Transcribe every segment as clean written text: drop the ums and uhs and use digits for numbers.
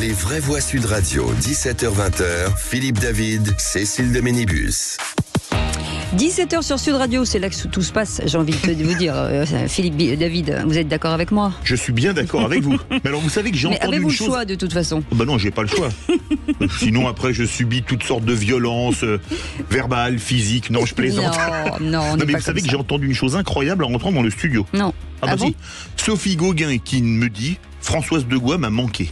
Les vraies voix Sud Radio, 17h-20h, Philippe David, Cécile de Ménibus. 17h sur Sud Radio, c'est là que tout se passe, j'ai envie de vous dire. Philippe David, vous êtes d'accord avec moi? Je suis bien d'accord avec vous. Mais alors vous savez que j'ai entendu une chose... avez-vous le choix de toute façon? Bah non, j'ai pas le choix. Sinon après je subis toutes sortes de violences verbales, physiques. Non, je plaisante. Non, mais vous savez que j'ai entendu une chose incroyable en rentrant dans le studio. Non. Ah bah bon si. Sophie Gauguin qui me dit Françoise Degois m'a manqué.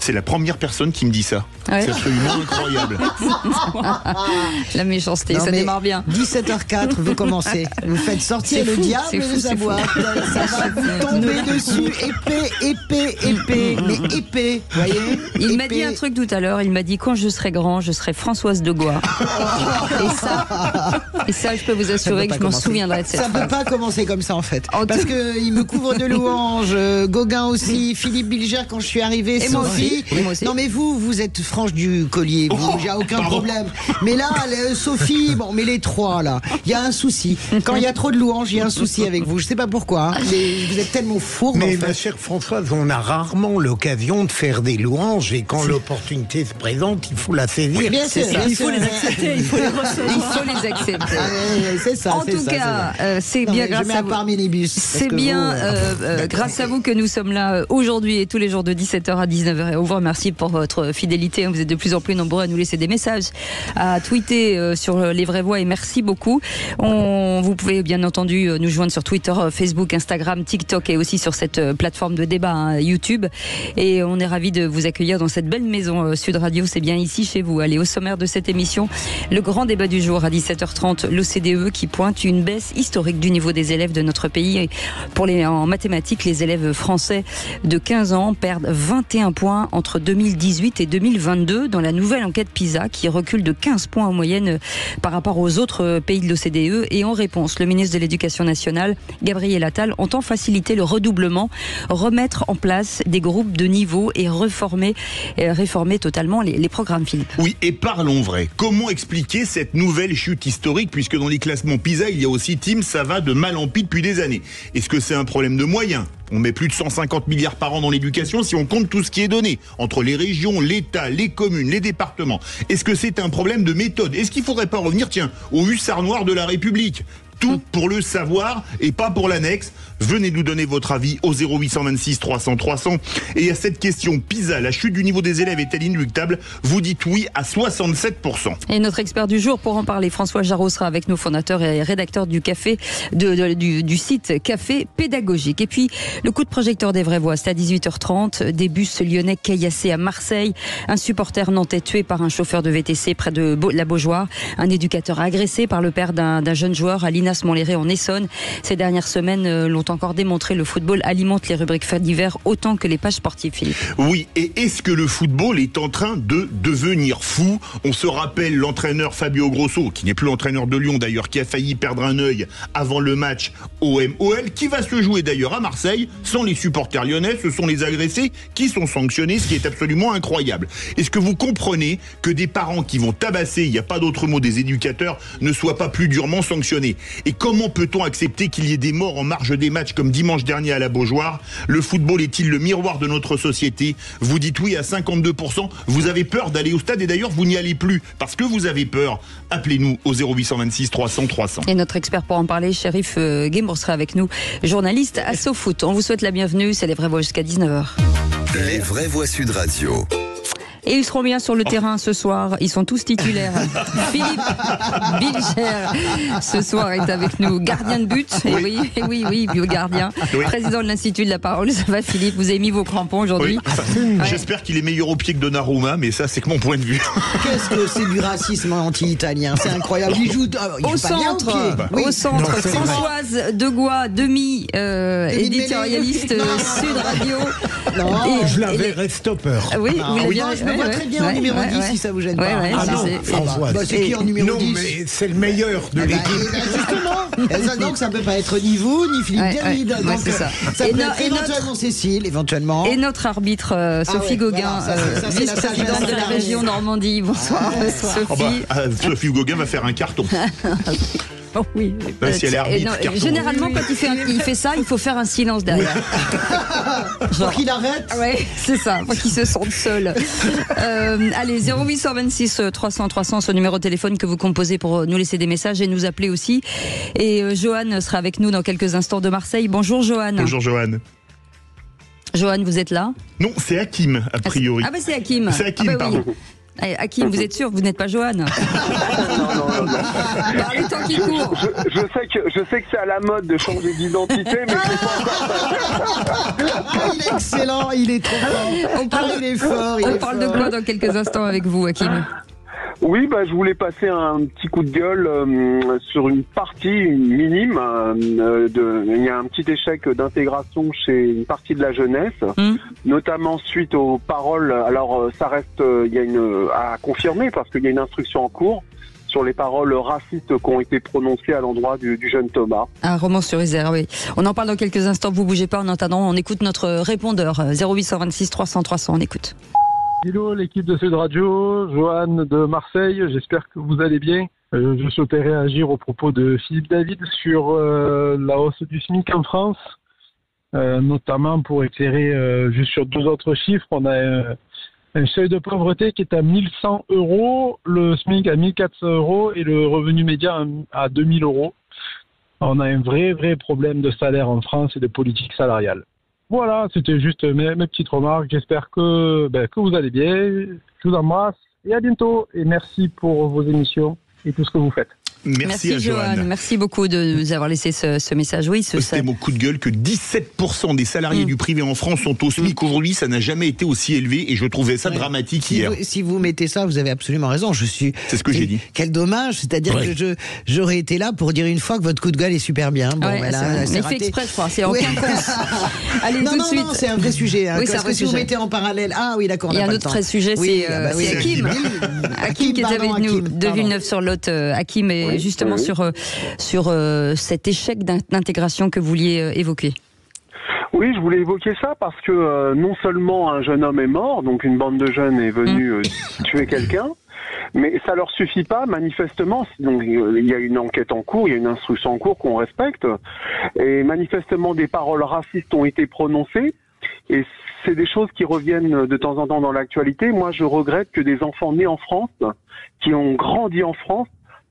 C'est la première personne qui me dit ça. Ouais. C'est absolument incroyable. La méchanceté, ça démarre bien. 17h04, vous commencez. Vous faites sortir le diable de sa boîte. Ça va vous tomber dessus. Épée. Mais épée, vous voyez. Il m'a dit un truc tout à l'heure. Il m'a dit quand je serai grand, je serai Françoise Degois. Et ça, je peux vous assurer que je m'en souviendrai de cette phrase. Ça ne peut pas commencer comme ça en fait. Parce qu'il me couvre de louanges. Gauguin aussi. Philippe Bilger quand je suis arrivé. Et Sophie. Moi aussi. Non mais vous êtes franche du collier, il n'y a aucun problème. Mais là, Sophie, bon, mais les trois là, il y a un souci. Quand il y a trop de louanges, il y a un souci avec vous. Je ne sais pas pourquoi, mais vous êtes tellement fourbe. Mais en fait. Ma chère Françoise, on a rarement l'occasion de faire des louanges et quand l'opportunité se présente, il faut la saisir. Oui, bien sûr, il faut les accepter, il faut les recevoir. Il faut les accepter. C'est ça. En tout cas, c'est bien grâce à vous. C'est bien grâce à vous que nous sommes là aujourd'hui et tous les jours de 17h à 19h. Et on vous remercie pour votre fidélité. Vous êtes de plus en plus nombreux à nous laisser des messages, à tweeter sur les vraies voix et merci beaucoup. Vous pouvez bien entendu nous joindre sur Twitter, Facebook, Instagram, TikTok et aussi sur cette plateforme de débat YouTube. Et on est ravis de vous accueillir dans cette belle maison Sud Radio. C'est bien ici chez vous. Allez, au sommaire de cette émission, le grand débat du jour à 17h30, l'OCDE qui pointe une baisse historique du niveau des élèves de notre pays. En mathématiques, les élèves français de 15 ans perdent 21 points entre 2018 et 2022 dans la nouvelle enquête PISA qui recule de 15 points en moyenne par rapport aux autres pays de l'OCDE. Et en réponse, le ministre de l'Éducation nationale, Gabriel Attal, entend faciliter le redoublement, remettre en place des groupes de niveau et réformer totalement les programmes, Philippe. Oui, et parlons vrai. Comment expliquer cette nouvelle chute historique puisque dans les classements PISA, il y a aussi Tim, ça va de mal en pis depuis des années. Est-ce que c'est un problème de moyens ? On met plus de 150 milliards par an dans l'éducation si on compte tout ce qui est donné, entre les régions, l'État, les communes, les départements. Est-ce que c'est un problème de méthode ? Est-ce qu'il ne faudrait pas revenir, au hussard noir de la République ? Tout pour le savoir et pas pour l'annexe. Venez nous donner votre avis au 0826 300 300. Et à cette question, PISA, la chute du niveau des élèves est-elle inéluctable ? Vous dites oui à 67%. Et notre expert du jour pour en parler, François Jarreau, sera avec nous, fondateur et rédacteur du du site Café Pédagogique. Et puis, le coup de projecteur des vraies voix, c'est à 18h30. Des bus lyonnais caillassés à Marseille. Un supporter nantais tué par un chauffeur de VTC près de la Beaujoire. Un éducateur agressé par le père d'un jeune joueur à l'INAS Montlhéry en Essonne. Ces dernières semaines l'ont encore démontré, le football alimente les rubriques faits divers autant que les pages sportives, Philippe. Oui, et est-ce que le football est en train de devenir fou ? On se rappelle l'entraîneur Fabio Grosso, qui n'est plus l'entraîneur de Lyon d'ailleurs, qui a failli perdre un œil avant le match OM-OL, qui va se jouer d'ailleurs à Marseille, sans les supporters lyonnais, ce sont les agressés qui sont sanctionnés, ce qui est absolument incroyable. Est-ce que vous comprenez que des parents qui vont tabasser, il n'y a pas d'autre mot, des éducateurs, ne soient pas plus durement sanctionnés ? Et comment peut-on accepter qu'il y ait des morts en marge des matchs comme dimanche dernier à la Beaujoire ? Le football est-il le miroir de notre société ? Vous dites oui à 52%. Vous avez peur d'aller au stade et d'ailleurs vous n'y allez plus parce que vous avez peur. Appelez-nous au 0826 300 300. Et notre expert pour en parler, Chérif Guémour, sera avec nous, journaliste à SoFoot. On vous souhaite la bienvenue. C'est les vraies voix jusqu'à 19h. Les vraies voix Sud Radio. Et ils seront bien sur le terrain ce soir. Ils sont tous titulaires. Philippe Bilger, ce soir, est avec nous. Gardien de but. Oui, bio-gardien. Oui. Président de l'Institut de la Parole. Ça va, Philippe? Vous avez mis vos crampons aujourd'hui? Oui. J'espère qu'il est meilleur au pied que Donnarumma, mais ça, c'est que mon point de vue. Qu'est-ce que c'est du racisme anti-italien? C'est incroyable. Il joue au centre. Au centre. Françoise Degois, éditorialiste Sud Radio. Non, je l'avais stopper. Oui, je vois très bien en numéro 10 si ça vous gêne pas. Françoise. C'est qui en numéro 10? Non, mais c'est le meilleur de l'équipe. Justement. Donc ça peut pas être ni vous, ni Philippe David. Donc c'est ça. Ça peut être éventuellement Cécile, éventuellement. Et notre arbitre, Sophie Gauguin, vice-présidente de la région Normandie. Bonsoir, Sophie. Sophie Gauguin va faire un carton. Oh, oui. Si elle est arbitre, carton. Généralement, quand il fait ça, il faut faire un silence derrière. Pour qu'il arrête. Ouais, c'est ça, pour qu'il se sente seul. Allez, 0826 300 300, ce numéro de téléphone que vous composez pour nous laisser des messages et nous appeler aussi. Et Johan sera avec nous dans quelques instants de Marseille. Bonjour Johan. Bonjour Johan. Johan, vous êtes là? Non, c'est Hakim, a priori. Ah bah c'est Hakim. C'est Hakim, pardon. Oui. Allez, Hakim, vous êtes sûr que vous n'êtes pas Johan? Non. Parlez tant qu'il court. Je sais que c'est à la mode de changer d'identité, mais c'est pas encore. Il est excellent, il est trop fort. On parle de quoi dans quelques instants avec vous, Hakim? Oui, je voulais passer un petit coup de gueule sur une minime. Il y a un petit échec d'intégration chez une partie de la jeunesse, notamment suite aux paroles. Alors, ça reste, il y a à confirmer parce qu'il y a une instruction en cours sur les paroles racistes qui ont été prononcées à l'endroit du jeune Thomas. Un roman sur Isère, oui. On en parle dans quelques instants. Vous bougez pas. En attendant, on écoute notre répondeur 0826 300 300. On écoute. Hello l'équipe de Sud Radio, Johan de Marseille, j'espère que vous allez bien. Je souhaitais réagir au propos de Philippe David sur la hausse du SMIC en France, notamment pour éclairer juste sur 2 autres chiffres. On a un seuil de pauvreté qui est à 1100 €, le SMIC à 1400 € et le revenu médian à 2000 €. On a un vrai problème de salaire en France et de politique salariale. Voilà, c'était juste mes petites remarques. J'espère que vous allez bien. Je vous embrasse et à bientôt. Et merci pour vos émissions et tout ce que vous faites. Merci à Johan. Merci beaucoup de nous avoir laissé ce message. Oui, c'était mon coup de gueule que 17% des salariés du privé en France sont au SMIC. Aujourd'hui, ça n'a jamais été aussi élevé et je trouvais ça dramatique hier. Si vous mettez ça, vous avez absolument raison. C'est ce que j'ai dit. Quel dommage. C'est-à-dire que j'aurais été là pour dire une fois que votre coup de gueule est super bien. Bon, mais il fait exprès, je crois. C'est en quinconce. Allez, tout de suite. Non, c'est un vrai sujet. Oui, parce que si vous mettez en parallèle. Ah oui, d'accord. Il y a un autre vrai sujet, c'est Hakim. Hakim qui est avec nous de Villeneuve-sur-Lot. Hakim est justement sur cet échec d'intégration que vous vouliez évoquer. Oui, je voulais évoquer ça parce que non seulement un jeune homme est mort, donc une bande de jeunes est venue tuer quelqu'un, mais ça leur suffit pas, manifestement. Donc, il y a une enquête en cours, il y a une instruction en cours qu'on respecte, et manifestement des paroles racistes ont été prononcées, et c'est des choses qui reviennent de temps en temps dans l'actualité. Moi, je regrette que des enfants nés en France, qui ont grandi en France,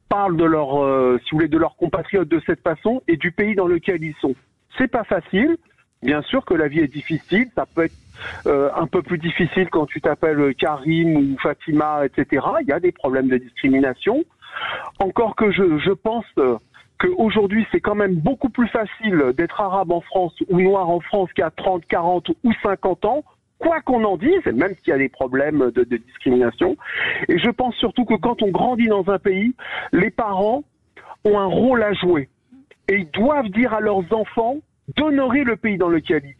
parlent de de leurs compatriotes de cette façon et du pays dans lequel ils sont. C'est pas facile. Bien sûr que la vie est difficile. Ça peut être un peu plus difficile quand tu t'appelles Karim ou Fatima, etc. Il y a des problèmes de discrimination. Encore que je pense qu'aujourd'hui, c'est quand même beaucoup plus facile d'être arabe en France ou noir en France qu'à 30, 40 ou 50 ans. Quoi qu'on en dise, même s'il y a des problèmes de discrimination. Et je pense surtout que quand on grandit dans un pays, les parents ont un rôle à jouer. Et ils doivent dire à leurs enfants d'honorer le pays dans lequel ils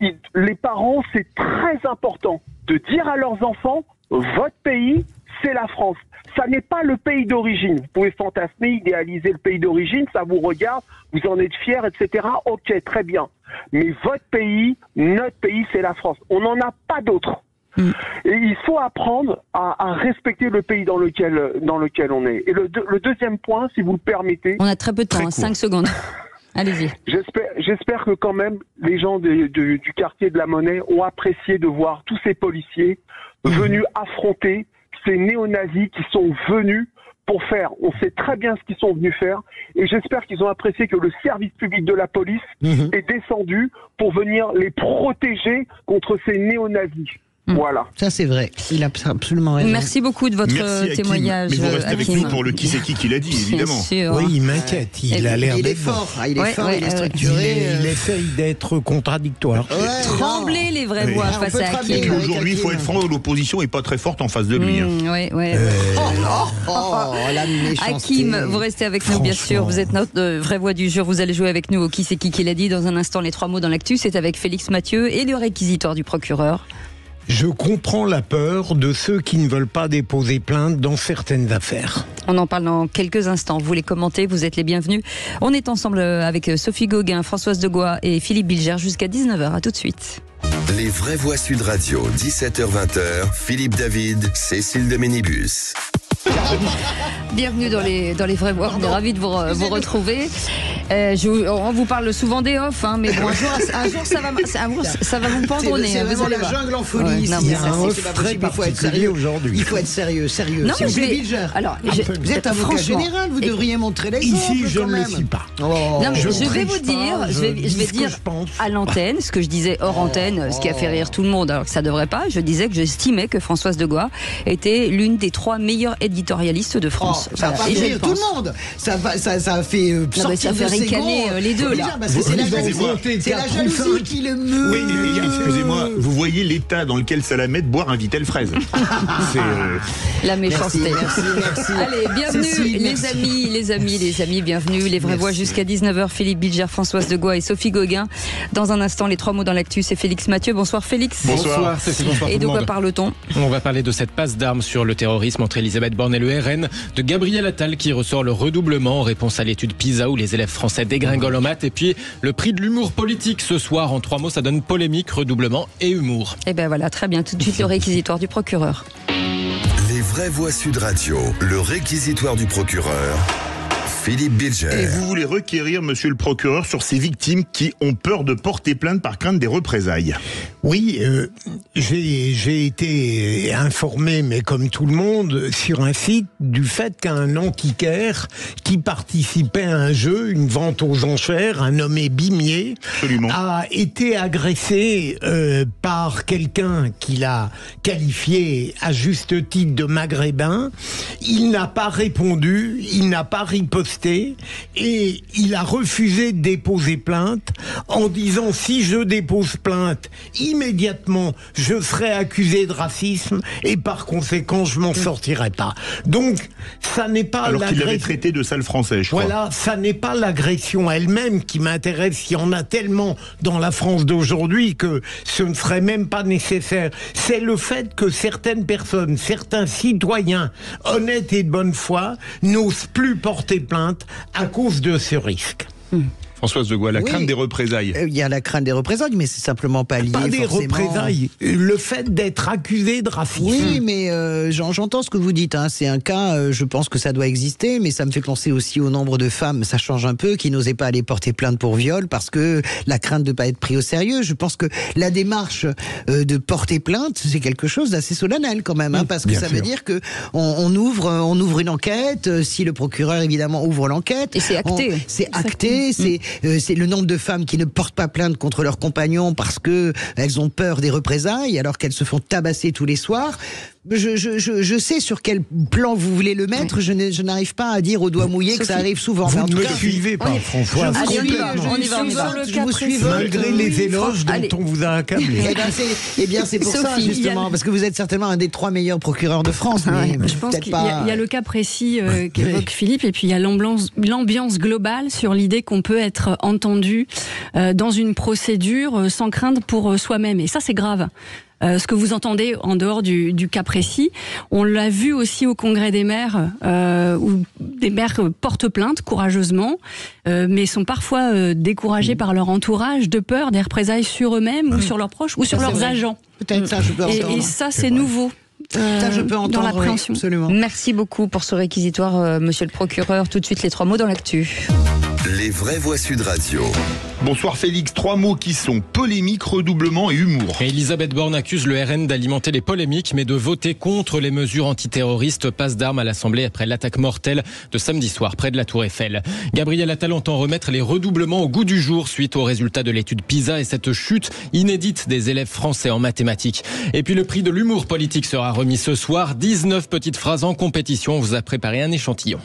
vivent. Les parents, c'est très important de dire à leurs enfants, votre pays, c'est la France. Ça n'est pas le pays d'origine. Vous pouvez fantasmer, idéaliser le pays d'origine, ça vous regarde, vous en êtes fiers, etc. Ok, très bien. Mais votre pays, notre pays, c'est la France. On n'en a pas d'autre. Et il faut apprendre à respecter le pays dans lequel on est. Et le deuxième point, si vous le permettez... On a très peu de temps, 5 secondes. Allez-y. J'espère que quand même, les gens du quartier de la Monnaie ont apprécié de voir tous ces policiers venus affronter ces néo-nazis qui sont venus pour faire. On sait très bien ce qu'ils sont venus faire et j'espère qu'ils ont apprécié que le service public de la police est descendu pour venir les protéger contre ces néo-nazis. Voilà. Ça, c'est vrai. Il a absolument raison. Merci beaucoup de votre témoignage. Mais vous restez avec nous pour le qui c'est qui l'a dit, évidemment. Oui, il m'inquiète. Il a l'air d'être fort. Il est fort, il est structuré. Il essaye d'être contradictoire. Trembler les vraies voix face à Hakim. Aujourd'hui, il faut être franc, l'opposition n'est pas très forte en face de lui. La méchanceté. Hakim, vous restez avec nous, bien sûr. Vous êtes notre vraie voix du jour. Vous allez jouer avec nous au qui c'est qui l'a dit. Dans un instant, les 3 mots dans l'actu. C'est avec Félix Mathieu et le réquisitoire du procureur. Je comprends la peur de ceux qui ne veulent pas déposer plainte dans certaines affaires. On en parle dans quelques instants. Vous les commentez, vous êtes les bienvenus. On est ensemble avec Sophie Gauguin, Françoise Degois et Philippe Bilger jusqu'à 19h. À tout de suite. Les vraies voix Sud Radio, 17h-20h, Philippe David, Cécile de Ménibus. Bienvenue dans les vrais voix. On est ravis de vous retrouver. On vous parle souvent des off, hein, mais bon, un jour ça va vous pendre au nez. C'est vraiment la jungle en folie ici. Il faut être sérieux aujourd'hui. Il faut être sérieux. Non, mais vous êtes avocat général, vous devriez montrer l'exemple. Ici, je ne le suis pas. Non, mais je vais vous dire, je vais dire à l'antenne ce que je disais hors antenne, ce qui a fait rire tout le monde, alors que ça devrait pas. Je disais que j'estimais que Françoise de Gois était l'une des 3 meilleures éditorialistes de France. Ça a pas fait rire tout le monde. Ça a fait sortir de ses gonds les deux là. Parce que c'est la jalousie qui le meut. Oui, excusez-moi, vous voyez l'état dans lequel ça la met de boire un Vitel fraise. La méchanceté. Merci. Allez, bienvenue les amis, bienvenue. Les vraies voix jusqu'à 19h. Philippe Bilger, Françoise de Gois et Sophie Gauguin. Dans un instant, les 3 mots dans l'actu, c'est Félix Mathieu. Bonsoir Félix. Bonsoir. Et de quoi parle-t-on ? On va parler de cette passe d'armes sur le terrorisme entre Elisabeth Borne et le RN, de Gabriel Attal qui ressort le redoublement en réponse à l'étude PISA où les élèves français dégringolent en maths, et puis le prix de l'humour politique ce soir. En 3 mots, ça donne polémique, redoublement et humour. Et ben voilà, très bien. Tout de suite le réquisitoire du procureur. Les vraies voix Sud Radio, le réquisitoire du procureur. Philippe Bilger. Et vous voulez requérir, monsieur le procureur, sur ces victimes qui ont peur de porter plainte par crainte des représailles. Oui, j'ai été informé, mais comme tout le monde, sur un site, du fait qu'un antiquaire qui participait à un jeu, une vente aux enchères, un nommé Bimier, a été agressé par quelqu'un qu'il a qualifié à juste titre de maghrébin. Il n'a pas répondu, il n'a pas riposté, et il a refusé de déposer plainte en disant: si je dépose plainte, immédiatement je serai accusé de racisme et par conséquent je m'en sortirai pas. Donc ça n'est pas alors qu'il l'avait traité de sale français, je crois. Voilà, ça n'est pas l'agression elle-même qui m'intéresse. Il y en a tellement dans la France d'aujourd'hui que ce ne serait même pas nécessaire. C'est le fait que certaines personnes, certains citoyens honnêtes et de bonne foi n'osent plus porter plainte à cause de ce risque. Françoise de Gois, la crainte des représailles. Il y a la crainte des représailles, mais c'est simplement pas lié pas des forcément. Représailles, le fait d'être accusé de racisme. Oui, mais j'entends ce que vous dites. Hein. C'est un cas, je pense que ça doit exister, mais ça me fait penser aussi au nombre de femmes, ça change un peu, qui n'osaient pas aller porter plainte pour viol parce que la crainte de ne pas être pris au sérieux. Je pense que la démarche de porter plainte, c'est quelque chose d'assez solennel quand même, hein, parce que ça veut dire que on ouvre une enquête. Si le procureur évidemment ouvre l'enquête, et c'est acté. C'est acté. C'est le nombre de femmes qui ne portent pas plainte contre leurs compagnons parce que elles ont peur des représailles alors qu'elles se font tabasser tous les soirs. Je sais sur quel plan vous voulez le mettre. Je n'arrive pas à dire au doigt mouillé que ça arrive souvent. Vous ne me suivez pas, François. Je vous suis malgré les éloges dont on vous a accablé. Eh bien, c'est pour ça, justement, parce que vous êtes certainement un des 3 meilleurs procureurs de France. Mais je pense qu'il y a le cas précis qu'évoque Philippe, et puis il y a l'ambiance globale sur l'idée qu'on peut être entendu dans une procédure sans crainte pour soi-même. Et ça, c'est grave. Ce que vous entendez en dehors du cas précis, on l'a vu aussi au Congrès des maires, où des maires portent plainte courageusement, mais sont parfois découragés par leur entourage de peur des représailles sur eux-mêmes ou sur leurs proches ou sur leurs agents. Peut-être ça, je peux entendre. Et ça, c'est nouveau. Ça, je peux entendre dans l'appréhension. Absolument. Merci beaucoup pour ce réquisitoire, monsieur le procureur. Tout de suite, les 3 mots dans l'actu. Les vraies voix Sud Radio. Bonsoir Félix, 3 mots qui sont polémique, redoublement et humour. Elisabeth Borne accuse le RN d'alimenter les polémiques, mais de voter contre les mesures antiterroristes. Passe d'armes à l'Assemblée après l'attaque mortelle de samedi soir près de la Tour Eiffel. Gabriel Attal entend remettre les redoublements au goût du jour suite aux résultats de l'étude PISA et cette chute inédite des élèves français en mathématiques. Et puis le prix de l'humour politique sera remis ce soir. 19 petites phrases en compétition. On vous a préparé un échantillon.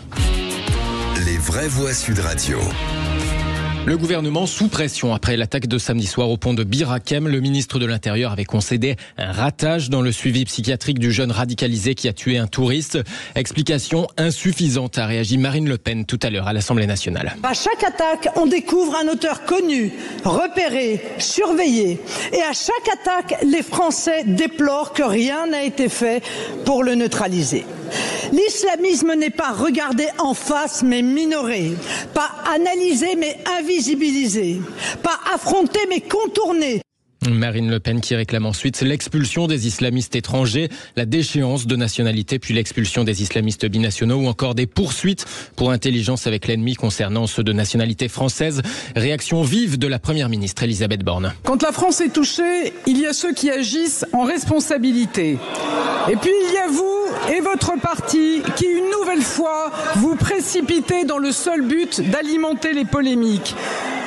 Les vraies voix Sud Radio. Le gouvernement sous pression après l'attaque de samedi soir au pont de Bir Hakeim. Le ministre de l'Intérieur avait concédé un ratage dans le suivi psychiatrique du jeune radicalisé qui a tué un touriste. Explication insuffisante, a réagi Marine Le Pen tout à l'heure à l'Assemblée nationale. À chaque attaque, on découvre un auteur connu, repéré, surveillé. Et à chaque attaque, les Français déplorent que rien n'a été fait pour le neutraliser. L'islamisme n'est pas regardé en face mais minoré, pas analysé mais invisibilisé, pas affronté mais contourné. Marine Le Pen qui réclame ensuite l'expulsion des islamistes étrangers, la déchéance de nationalité, puis l'expulsion des islamistes binationaux ou encore des poursuites pour intelligence avec l'ennemi concernant ceux de nationalité française. Réaction vive de la Première ministre Elisabeth Borne. Quand la France est touchée, il y a ceux qui agissent en responsabilité. Et puis il y a vous et votre parti qui, une nouvelle fois, vous précipitez dans le seul but d'alimenter les polémiques.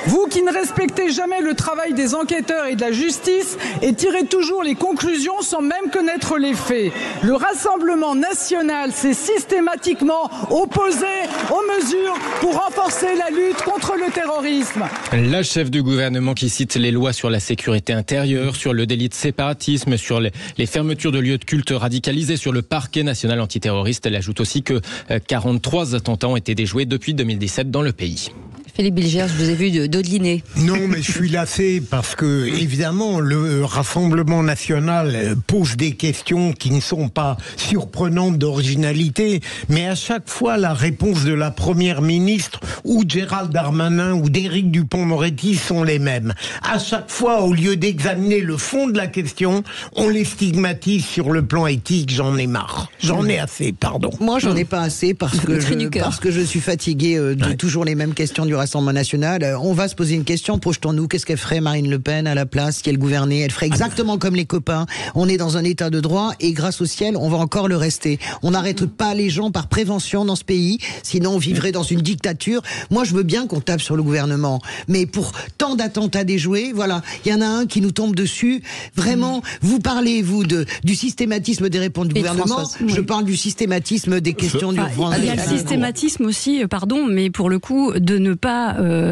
Vous qui ne respectez jamais le travail des enquêteurs et de la justice et tirez toujours les conclusions sans même connaître les faits. Le Rassemblement national s'est systématiquement opposé aux mesures pour renforcer la lutte contre le terrorisme. La chef du gouvernement qui cite les lois sur la sécurité intérieure, sur le délit de séparatisme, sur les fermetures de lieux de culte radicalisés, sur le parquet national antiterroriste. Elle ajoute aussi que 43 attentats ont été déjoués depuis 2017 dans le pays. Philippe Bilger, je vous ai vu dodeliner. Non, mais je suis lassé parce que, évidemment, le Rassemblement national pose des questions qui ne sont pas surprenantes d'originalité, mais à chaque fois, la réponse de la Première ministre ou de Gérald Darmanin ou d'Éric Dupond-Moretti sont les mêmes. À chaque fois, au lieu d'examiner le fond de la question, on les stigmatise sur le plan éthique. J'en ai marre. J'en ai assez, pardon. Moi, j'en ai pas assez parce que je suis fatigué de toujours les mêmes questions du Rassemblement national. On va se poser une question, projetons-nous, qu'est-ce qu'elle ferait Marine Le Pen à la place si elle gouvernait? Elle ferait exactement comme les copains. On est dans un état de droit et grâce au ciel, on va encore le rester. On n'arrête pas les gens par prévention dans ce pays, sinon on vivrait dans une dictature. Moi, je veux bien qu'on tape sur le gouvernement, mais pour tant d'attentats déjoués, voilà, il y en a un qui nous tombe dessus. Vraiment, vous parlez, vous, du systématisme des réponses du gouvernement. Je parle du systématisme des questions d'urgence. Il y a le systématisme aussi, mais pour le coup, de ne pas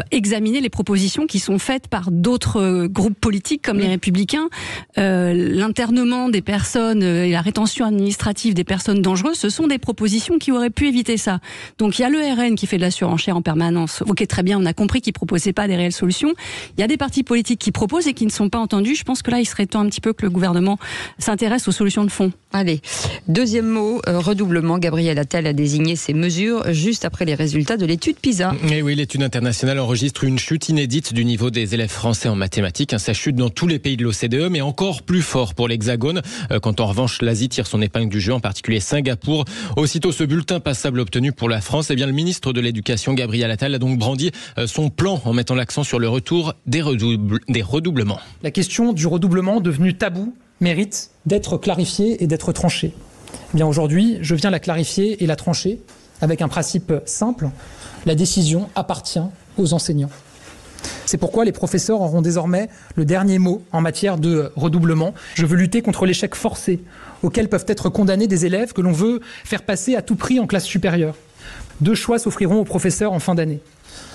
examiner les propositions qui sont faites par d'autres groupes politiques comme les Républicains. L'internement des personnes et la rétention administrative des personnes dangereuses, ce sont des propositions qui auraient pu éviter ça. Donc il y a le RN qui fait de la surenchère en permanence. Ok, très bien, on a compris qu'ils ne proposaient pas des réelles solutions. Il y a des partis politiques qui proposent et qui ne sont pas entendus. Je pense que là, il serait temps un petit peu que le gouvernement s'intéresse aux solutions de fond. Allez, deuxième mot, redoublement. Gabriel Attal a désigné ces mesures juste après les résultats de l'étude PISA. Et oui, l'étude internationale enregistre une chute inédite du niveau des élèves français en mathématiques. Ça chute dans tous les pays de l'OCDE, mais encore plus fort pour l'Hexagone. Quand en revanche l'Asie tire son épingle du jeu, en particulier Singapour. Aussitôt ce bulletin passable obtenu pour la France, le ministre de l'Éducation, Gabriel Attal, a donc brandi son plan en mettant l'accent sur le retour des redoublements. La question du redoublement, devenue tabou, mérite d'être clarifiée et d'être tranchée. Aujourd'hui, je viens la clarifier et la trancher avec un principe simple. La décision appartient aux enseignants. C'est pourquoi les professeurs auront désormais le dernier mot en matière de redoublement. Je veux lutter contre l'échec forcé auquel peuvent être condamnés des élèves que l'on veut faire passer à tout prix en classe supérieure. 2 choix s'offriront aux professeurs en fin d'année.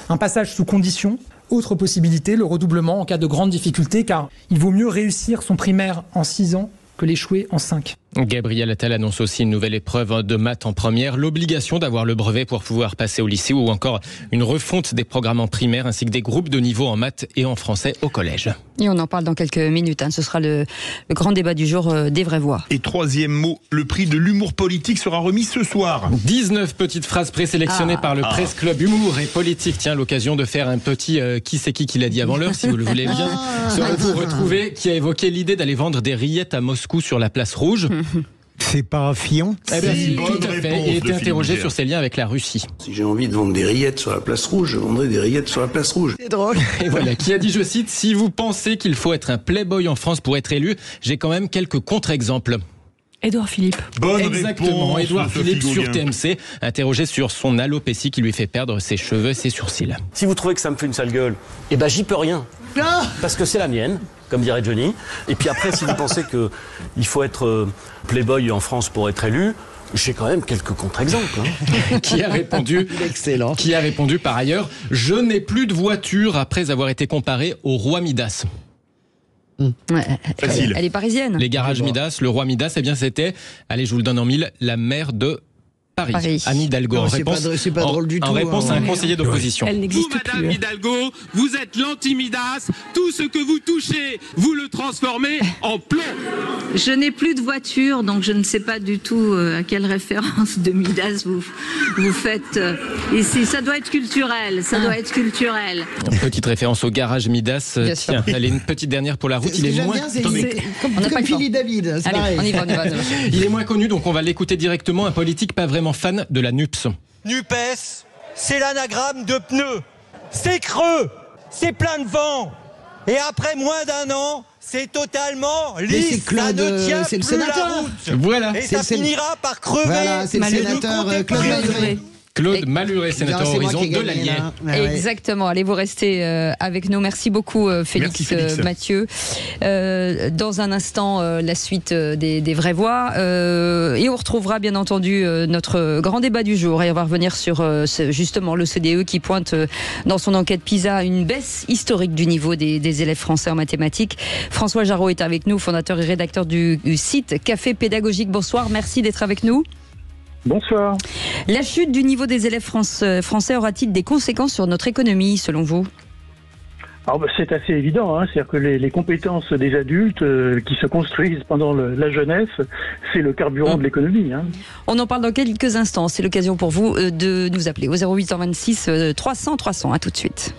Un passage sous condition, autre possibilité, le redoublement en cas de grande difficulté, car il vaut mieux réussir son primaire en 6 ans que l'échouer en 5. Gabriel Attal annonce aussi une nouvelle épreuve de maths en première, l'obligation d'avoir le brevet pour pouvoir passer au lycée ou encore une refonte des programmes en primaire ainsi que des groupes de niveau en maths et en français au collège. Et on en parle dans quelques minutes, ce sera le grand débat du jour des vraies voix. Et troisième mot, le prix de l'humour politique sera remis ce soir. 19 petites phrases présélectionnées par le Presse Club Humour et Politique. Tiens, l'occasion de faire un petit qui c'est qui l'a dit avant l'heure, si vous le voulez bien. Serez-vous retrouvé qui a évoqué l'idée d'aller vendre des rillettes à Moscou sur la place Rouge? C'est pas Fillon? Eh bien, si, tout à fait. Il était interrogé sur ses liens avec la Russie. Si j'ai envie de vendre des rillettes sur la place Rouge, je vendrai des rillettes sur la place Rouge. C'est drôle. Et voilà, qui a dit, je cite, « Si vous pensez qu'il faut être un playboy en France pour être élu, j'ai quand même quelques contre-exemples. » Édouard Philippe. Bonne Exactement, réponse, Édouard Philippe sur Gaudien. TMC, interrogé sur son alopécie qui lui fait perdre ses cheveux et ses sourcils. Si vous trouvez que ça me fait une sale gueule, eh ben j'y peux rien. Parce que c'est la mienne, comme dirait Johnny. Et puis après, si vous pensez qu'il faut être playboy en France pour être élu, j'ai quand même quelques contre-exemples. Qui a répondu, excellent. Qui a répondu par ailleurs, je n'ai plus de voiture après avoir été comparé au roi Midas. Facile. Elle est parisienne. Les garages Midas, le roi Midas, eh bien c'était, allez je vous le donne en mille, la mère de Paris. Anne Hidalgo, en réponse, c'est pas drôle du tout. En réponse à un conseiller d'opposition. Elle n'existe vous, Madame Hidalgo, vous êtes l'anti-Midas. Tout ce que vous touchez, vous le transformez en plomb. Je n'ai plus de voiture, donc je ne sais pas du tout à quelle référence de Midas vous faites ici. Ça doit être culturel, Petite référence au garage Midas. Tiens, allez, une petite dernière pour la route. Il est moins... Comme Philippe David, c'est pareil. On y va. Il est moins connu, donc on va l'écouter directement. Un politique pas vraiment fan de la NUPS. NUPES, c'est l'anagramme de pneus. C'est creux, c'est plein de vent. Et après moins d'un an, c'est totalement lisse, ça ne tient c'est le plus sénateur. la route. Voilà. Et ça finira par crever. Voilà, c'est le sénateur Claude Malhuret. Claude Malhuret, sénateur Horizon de l'Allier. Exactement. Allez, vous restez avec nous. Merci beaucoup, Félix. Mathieu. Dans un instant, la suite des vraies voix. Et on retrouvera bien entendu notre grand débat du jour. Et on va revenir sur justement l'OCDE qui pointe dans son enquête PISA une baisse historique du niveau des élèves français en mathématiques. François Jarreau est avec nous, fondateur et rédacteur du site Café Pédagogique. Bonsoir, merci d'être avec nous. Bonsoir. La chute du niveau des élèves français aura-t-il des conséquences sur notre économie, selon vous ? Alors, c'est assez évident, c'est-à-dire que les compétences des adultes qui se construisent pendant la jeunesse, c'est le carburant de l'économie. On en parle dans quelques instants. C'est l'occasion pour vous de nous appeler au 0826 300 300. À tout de suite.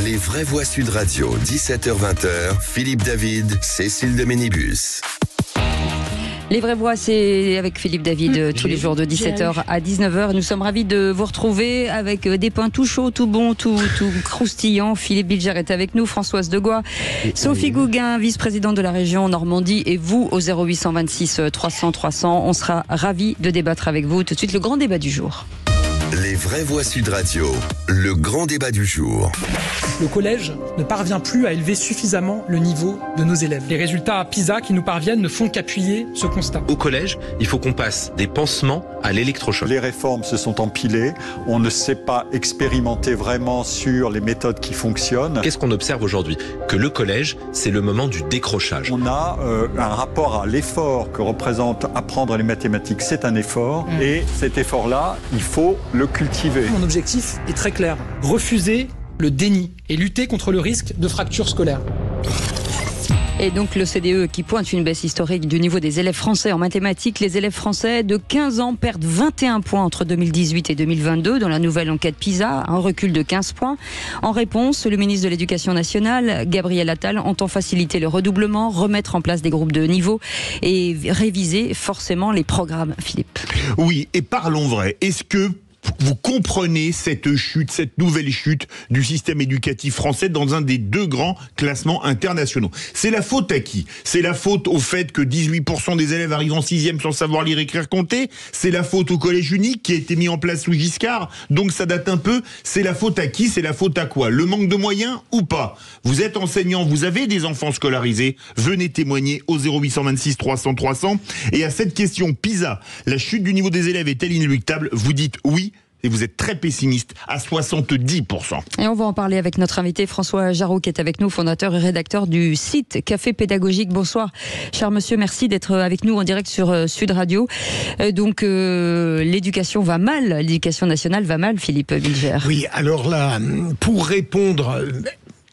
Les vraies voix Sud Radio, 17h-20h, Philippe David, Cécile de Ménibus. Les vraies voix, c'est avec Philippe David tous les jours de 17h à 19h. Nous sommes ravis de vous retrouver avec des pains tout chauds, tout bons, tout croustillants. Philippe Bilger est avec nous, Françoise Degois, Sophie Gouguin, vice-présidente de la région Normandie, et vous au 0826 300 300. On sera ravis de débattre avec vous. Tout de suite, le grand débat du jour. Les vraies voix Sud Radio, le grand débat du jour. Le collège ne parvient plus à élever suffisamment le niveau de nos élèves. Les résultats PISA qui nous parviennent ne font qu'appuyer ce constat. Au collège, il faut qu'on passe des pansements à l'électrochoc. Les réformes se sont empilées, on ne sait pas expérimenter vraiment sur les méthodes qui fonctionnent. Qu'est-ce qu'on observe aujourd'hui ? Que le collège, c'est le moment du décrochage. On a un rapport à l'effort que représente apprendre les mathématiques, c'est un effort, et cet effort-là, il faut le cultiver. Mon objectif est très clair, refuser le déni et lutter contre le risque de fracture scolaire. Et donc l'OCDE qui pointe une baisse historique du niveau des élèves français en mathématiques. Les élèves français de 15 ans perdent 21 points entre 2018 et 2022 dans la nouvelle enquête PISA, un recul de 15 points. En réponse, le ministre de l'Éducation nationale, Gabriel Attal, entend faciliter le redoublement, remettre en place des groupes de niveau et réviser forcément les programmes. Philippe. Oui, et parlons vrai. Est-ce que vous comprenez cette chute, cette nouvelle chute du système éducatif français dans un des deux grands classements internationaux? C'est la faute à qui? C'est la faute au fait que 18% des élèves arrivent en 6e sans savoir lire, écrire, compter? C'est la faute au collège unique qui a été mis en place sous Giscard? Donc ça date un peu. C'est la faute à qui? C'est la faute à quoi? Le manque de moyens ou pas? Vous êtes enseignant, vous avez des enfants scolarisés, venez témoigner au 0826 300 300. Et à cette question, PISA, la chute du niveau des élèves est-elle inéluctable? Vous dites oui. Et vous êtes très pessimiste, à 70%. Et on va en parler avec notre invité François Jarreau, qui est avec nous, fondateur et rédacteur du site Café Pédagogique. Bonsoir, cher monsieur, merci d'être avec nous en direct sur Sud Radio. Donc, l'éducation va mal, l'éducation nationale va mal, Philippe Bilger. Oui, alors là, pour répondre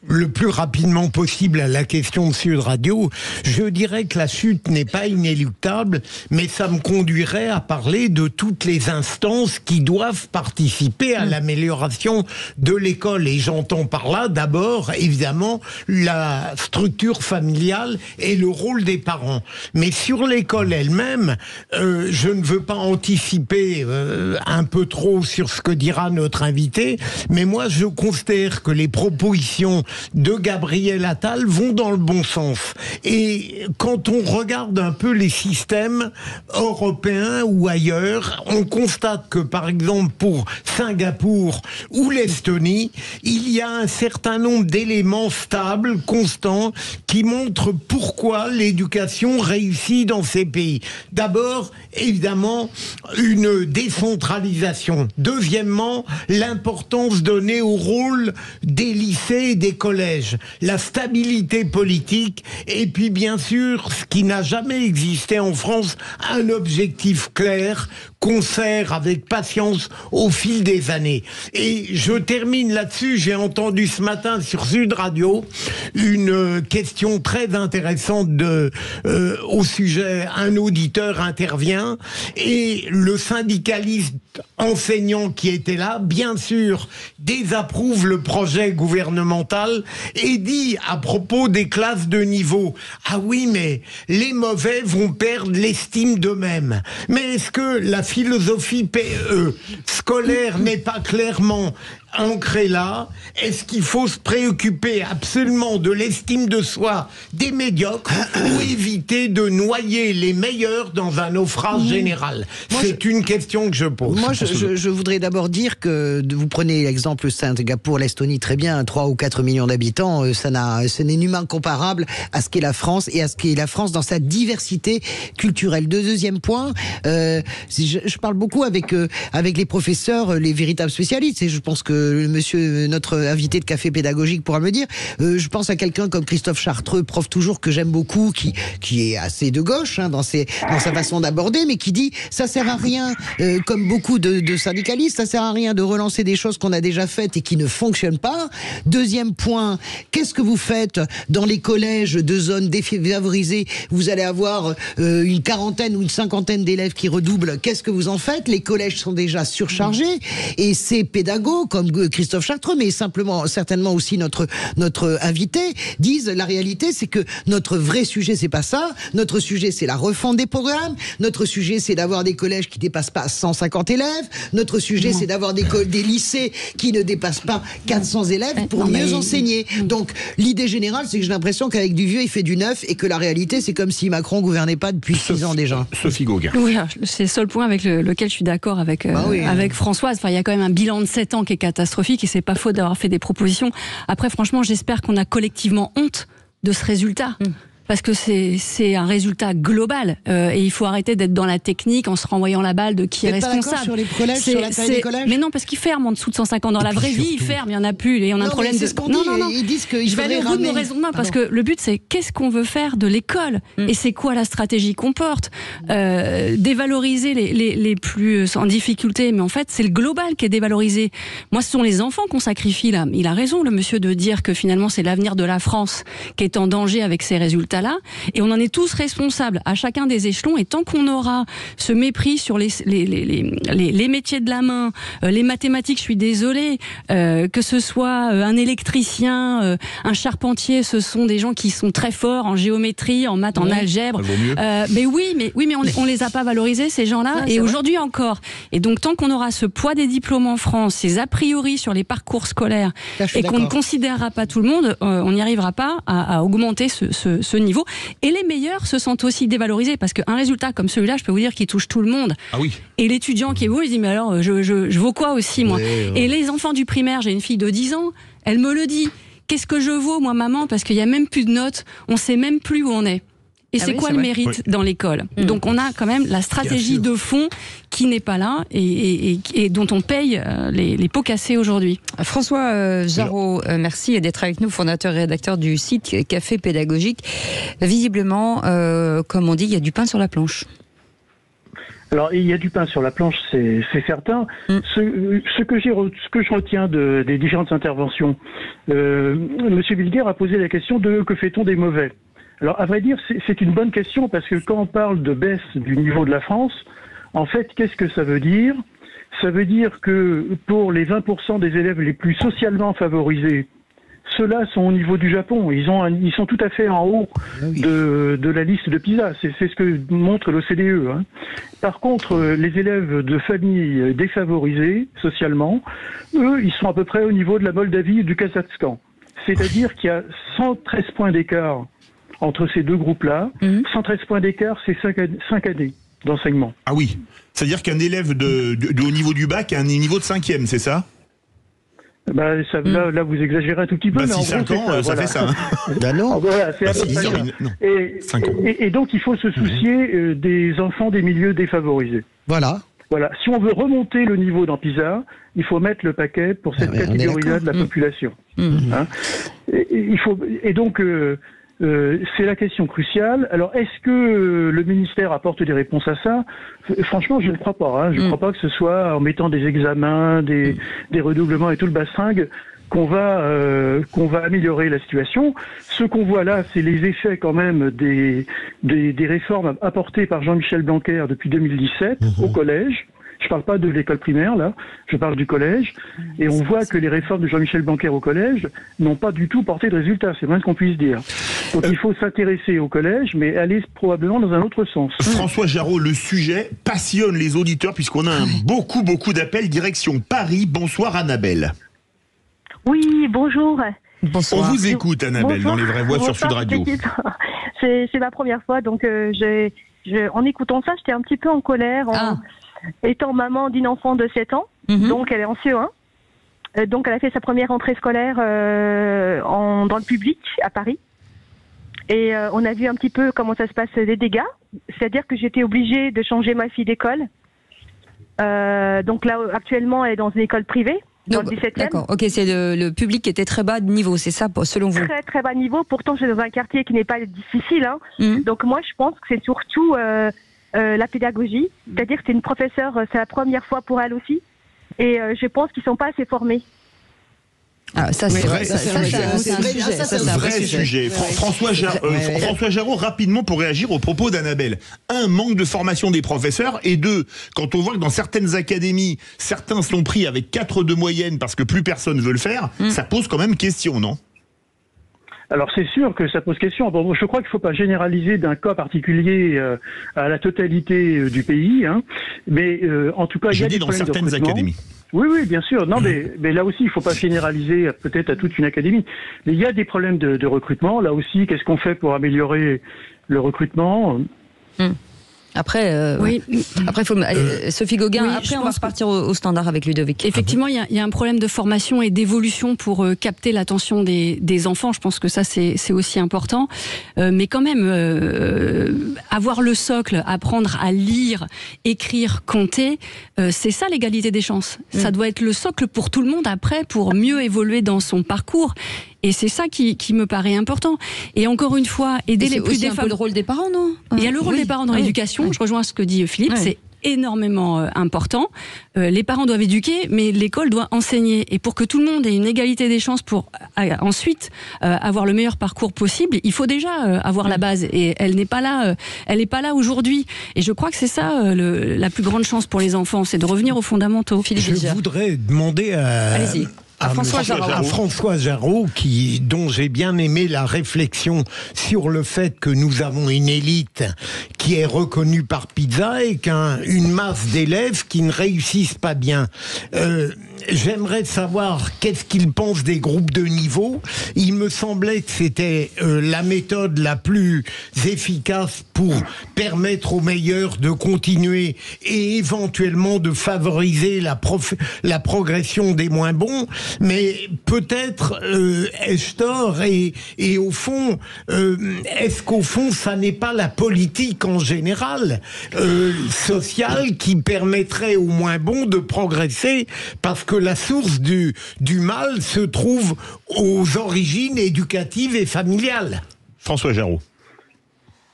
le plus rapidement possible à la question de Sud Radio, je dirais que la chute n'est pas inéluctable, mais ça me conduirait à parler de toutes les instances qui doivent participer à l'amélioration de l'école. Et j'entends par là d'abord, évidemment, la structure familiale et le rôle des parents. Mais sur l'école elle-même, je ne veux pas anticiper un peu trop sur ce que dira notre invité, mais moi je considère que les propositions de Gabriel Attal vont dans le bon sens. Et quand on regarde un peu les systèmes européens ou ailleurs, on constate que par exemple pour Singapour ou l'Estonie, il y a un certain nombre d'éléments stables, constants, qui montrent pourquoi l'éducation réussit dans ces pays. D'abord, évidemment, une décentralisation. Deuxièmement, l'importance donnée au rôle des lycées et des collèges, la stabilité politique, et puis bien sûr, ce qui n'a jamais existé en France, un objectif clair, qu'on sert avec patience au fil des années. Et je termine là-dessus. J'ai entendu ce matin sur Sud Radio une question très intéressante au sujet. Un auditeur intervient et le syndicaliste enseignant qui était là, bien sûr, désapprouve le projet gouvernemental et dit à propos des classes de niveau, ah oui, mais les mauvais vont perdre l'estime d'eux-mêmes. Mais est-ce que la philosophie scolaire n'est pas clairement ancré là? Est-ce qu'il faut se préoccuper absolument de l'estime de soi des médiocres ou éviter de noyer les meilleurs dans un naufrage général? C'est une question que je pose. Moi, je voudrais d'abord dire que vous prenez l'exemple Singapour, l'Estonie, très bien, 3 ou 4 millions d'habitants, ce n'est nullement comparable à ce qu'est la France et à ce qu'est la France dans sa diversité culturelle. Deuxième point, je parle beaucoup avec les professeurs, les véritables spécialistes, et je pense que monsieur, notre invité de Café Pédagogique pourra me le dire. Je pense à quelqu'un comme Christophe Chartreux, prof toujours que j'aime beaucoup, qui est assez de gauche dans sa façon d'aborder, mais qui dit ça sert à rien, comme beaucoup de syndicalistes, ça sert à rien de relancer des choses qu'on a déjà faites et qui ne fonctionnent pas. Deuxième point, qu'est-ce que vous faites dans les collèges de zones défavorisées? Vous allez avoir une quarantaine ou une cinquantaine d'élèves qui redoublent. Qu'est-ce que vous en faites? Les collèges sont déjà surchargés et ces pédagogues comme Christophe Chartreux, mais certainement aussi notre invité, disent la réalité, c'est que notre vrai sujet, c'est pas ça. Notre sujet, c'est la refonte des programmes. Notre sujet, c'est d'avoir des collèges qui dépassent pas 150 élèves. Notre sujet, c'est d'avoir des lycées qui ne dépassent pas 400 élèves pour mieux enseigner. Donc, l'idée générale, c'est que j'ai l'impression qu'avec du vieux, il fait du neuf et que la réalité, c'est comme si Macron gouvernait pas depuis 6 ans déjà. Sophie Gauguin. Oui, c'est le seul point avec lequel je suis d'accord avec Françoise. Enfin, il y a quand même un bilan de 7 ans qui est catastrophique et c'est pas faute d'avoir fait des propositions. Après, franchement, j'espère qu'on a collectivement honte de ce résultat. Parce que c'est un résultat global et il faut arrêter d'être dans la technique en se renvoyant la balle de qui est responsable. Sur les collèges, sur la taille des collèges. Mais non, parce qu'ils ferment en dessous de 150. Dans la vraie vie, ils ferment, il y en a plus et on a un problème de. Non. Ils disent qu'il je vais aller au bout de mon raisonnement parce que le but c'est qu'est-ce qu'on veut faire de l'école et c'est quoi la stratégie qu'on porte. Dévaloriser les plus en difficulté, mais en fait c'est le global qui est dévalorisé. Moi, ce sont les enfants qu'on sacrifie là. Il a raison le monsieur de dire que finalement c'est l'avenir de la France qui est en danger avec ces résultats. Et on en est tous responsables à chacun des échelons, et tant qu'on aura ce mépris sur les métiers de la main, les mathématiques, je suis désolée, que ce soit un électricien, un charpentier, ce sont des gens qui sont très forts en géométrie, en maths, en algèbre. Mais on les a pas valorisés, ces gens-là, et aujourd'hui encore. Et donc tant qu'on aura ce poids des diplômes en France, ces a priori sur les parcours scolaires, et qu'on ne considérera pas tout le monde, on n'y arrivera pas à augmenter ce niveau. Et les meilleurs se sentent aussi dévalorisés parce qu'un résultat comme celui-là, je peux vous dire qu'il touche tout le monde. Ah oui. Et l'étudiant qui est beau, il dit mais alors je vaux quoi aussi moi? Et les enfants du primaire, j'ai une fille de 10 ans, elle me le dit. Qu'est-ce que je vaux moi maman? Parce qu'il n'y a même plus de notes, on sait même plus où on est. Et c'est quoi le mérite dans l'école? Donc on a quand même la stratégie de fond qui n'est pas là et dont on paye les pots cassés aujourd'hui. François Jarreau, merci d'être avec nous, fondateur et rédacteur du site Café Pédagogique. Visiblement, comme on dit, il y a du pain sur la planche. Alors, il y a du pain sur la planche, c'est certain. Ce que je retiens des différentes interventions, Monsieur Villeguer a posé la question de que fait-on des mauvais? Alors, à vrai dire, c'est une bonne question parce que quand on parle de baisse du niveau de la France, en fait, qu'est-ce que ça veut dire? Ça veut dire que pour les 20% des élèves les plus socialement favorisés, ceux-là sont au niveau du Japon. Ils sont tout à fait en haut de la liste de PISA. C'est ce que montre l'OCDE. Par contre, les élèves de familles défavorisées socialement, eux, ils sont à peu près au niveau de la Moldavie et du Kazakhstan. C'est-à-dire qu'il y a 113 points d'écart entre ces deux groupes-là. 113 points d'écart, c'est 5 années d'enseignement. Ah oui. C'est-à-dire qu'un élève de au niveau du bac a un niveau de 5e, c'est ça? Là, vous exagérez un tout petit peu. Mais si 5 ans, ça fait ça. Non. Voilà, c'est à peu près ça. Et donc, il faut se soucier des enfants des milieux défavorisés. Voilà. Si on veut remonter le niveau dans PISA, il faut mettre le paquet pour cette catégorie-là de la population. Donc, C'est la question cruciale. Alors, est-ce que le ministère apporte des réponses à ça? Franchement, je ne crois pas. Hein. Je ne crois pas que ce soit en mettant des examens, des redoublements et tout le bastringue qu'on va améliorer la situation. Ce qu'on voit là, c'est les effets quand même des réformes apportées par Jean-Michel Blanquer depuis 2017 au collège. Je parle pas de l'école primaire, là. Je parle du collège. Et on voit que les réformes de Jean-Michel Blanquer au collège n'ont pas du tout porté de résultats. C'est moins ce qu'on puisse dire. Donc il faut s'intéresser au collège, mais aller probablement dans un autre sens. François Jarreau, le sujet passionne les auditeurs puisqu'on a beaucoup d'appels direction Paris. Bonsoir Annabelle. Oui, bonjour. Bonsoir. On vous écoute Annabelle dans Les Vraies Voix sur Sud Radio. C'est ma première fois, donc en écoutant ça, j'étais un petit peu en colère. Étant maman d'une enfant de 7 ans, donc elle est en CE1, donc elle a fait sa première rentrée scolaire dans le public à Paris. Et on a vu un petit peu comment ça se passe, les dégâts. C'est-à-dire que j'étais obligée de changer ma fille d'école. Donc là, actuellement, elle est dans une école privée, dans le 17e. D'accord, ok, c'est le public qui était très bas de niveau, c'est ça, selon vous? Très très bas de niveau, pourtant je suis dans un quartier qui n'est pas difficile. Hein. Donc moi, je pense que c'est surtout... la pédagogie, c'est-à-dire que c'est une professeure, c'est la première fois pour elle aussi, et je pense qu'ils ne sont pas assez formés. Ah, ça c'est vrai, c'est un vrai sujet. François Jarreau, rapidement pour réagir aux propos d'Annabelle. Un, manque de formation des professeurs, et deux, quand on voit que dans certaines académies, certains sont pris avec 4 de moyenne parce que plus personne veut le faire, ça pose quand même question, non ? Alors c'est sûr que ça pose question. Bon, je crois qu'il ne faut pas généraliser d'un cas particulier à la totalité du pays, hein. Mais en tout cas, il y a des problèmes de recrutement. Dans certaines académies. Oui, bien sûr. Non, mais là aussi, il ne faut pas généraliser peut-être à toute une académie. Mais il y a des problèmes de recrutement. Là aussi, qu'est-ce qu'on fait pour améliorer le recrutement ? Après, Sophie Gauguin, après on va repartir au standard avec Ludovic. Effectivement, il y a un problème de formation et d'évolution pour capter l'attention des enfants. Je pense que ça, c'est aussi important. Mais quand même, avoir le socle, apprendre à lire, écrire, compter, c'est ça l'égalité des chances. Ça doit être le socle pour tout le monde après, pour mieux évoluer dans son parcours. Et c'est ça qui me paraît important. Et encore une fois, aider les plus défavorisés. C'est un peu le rôle des parents, non ? Il y a le rôle des parents dans l'éducation. Je rejoins ce que dit Philippe. C'est énormément important. Les parents doivent éduquer, mais l'école doit enseigner. Et pour que tout le monde ait une égalité des chances pour ensuite avoir le meilleur parcours possible, il faut déjà avoir la base. Et elle n'est pas là. Elle n'est pas là aujourd'hui. Et je crois que c'est ça la plus grande chance pour les enfants, c'est de revenir aux fondamentaux. Je voudrais demander à François Jarreau, dont j'ai bien aimé la réflexion sur le fait que nous avons une élite qui est reconnue par PISA et qu'une masse d'élèves qui ne réussissent pas bien. J'aimerais savoir qu'est-ce qu'il pense des groupes de niveau. Il me semblait que c'était la méthode la plus efficace pour permettre aux meilleurs de continuer et éventuellement de favoriser la progression des moins bons. Mais peut-être ai-je tort et au fond, est-ce qu'au fond ça n'est pas la politique en général sociale qui permettrait aux moins bons de progresser, parce que la source du mal se trouve aux origines éducatives et familiales. François Jarreau.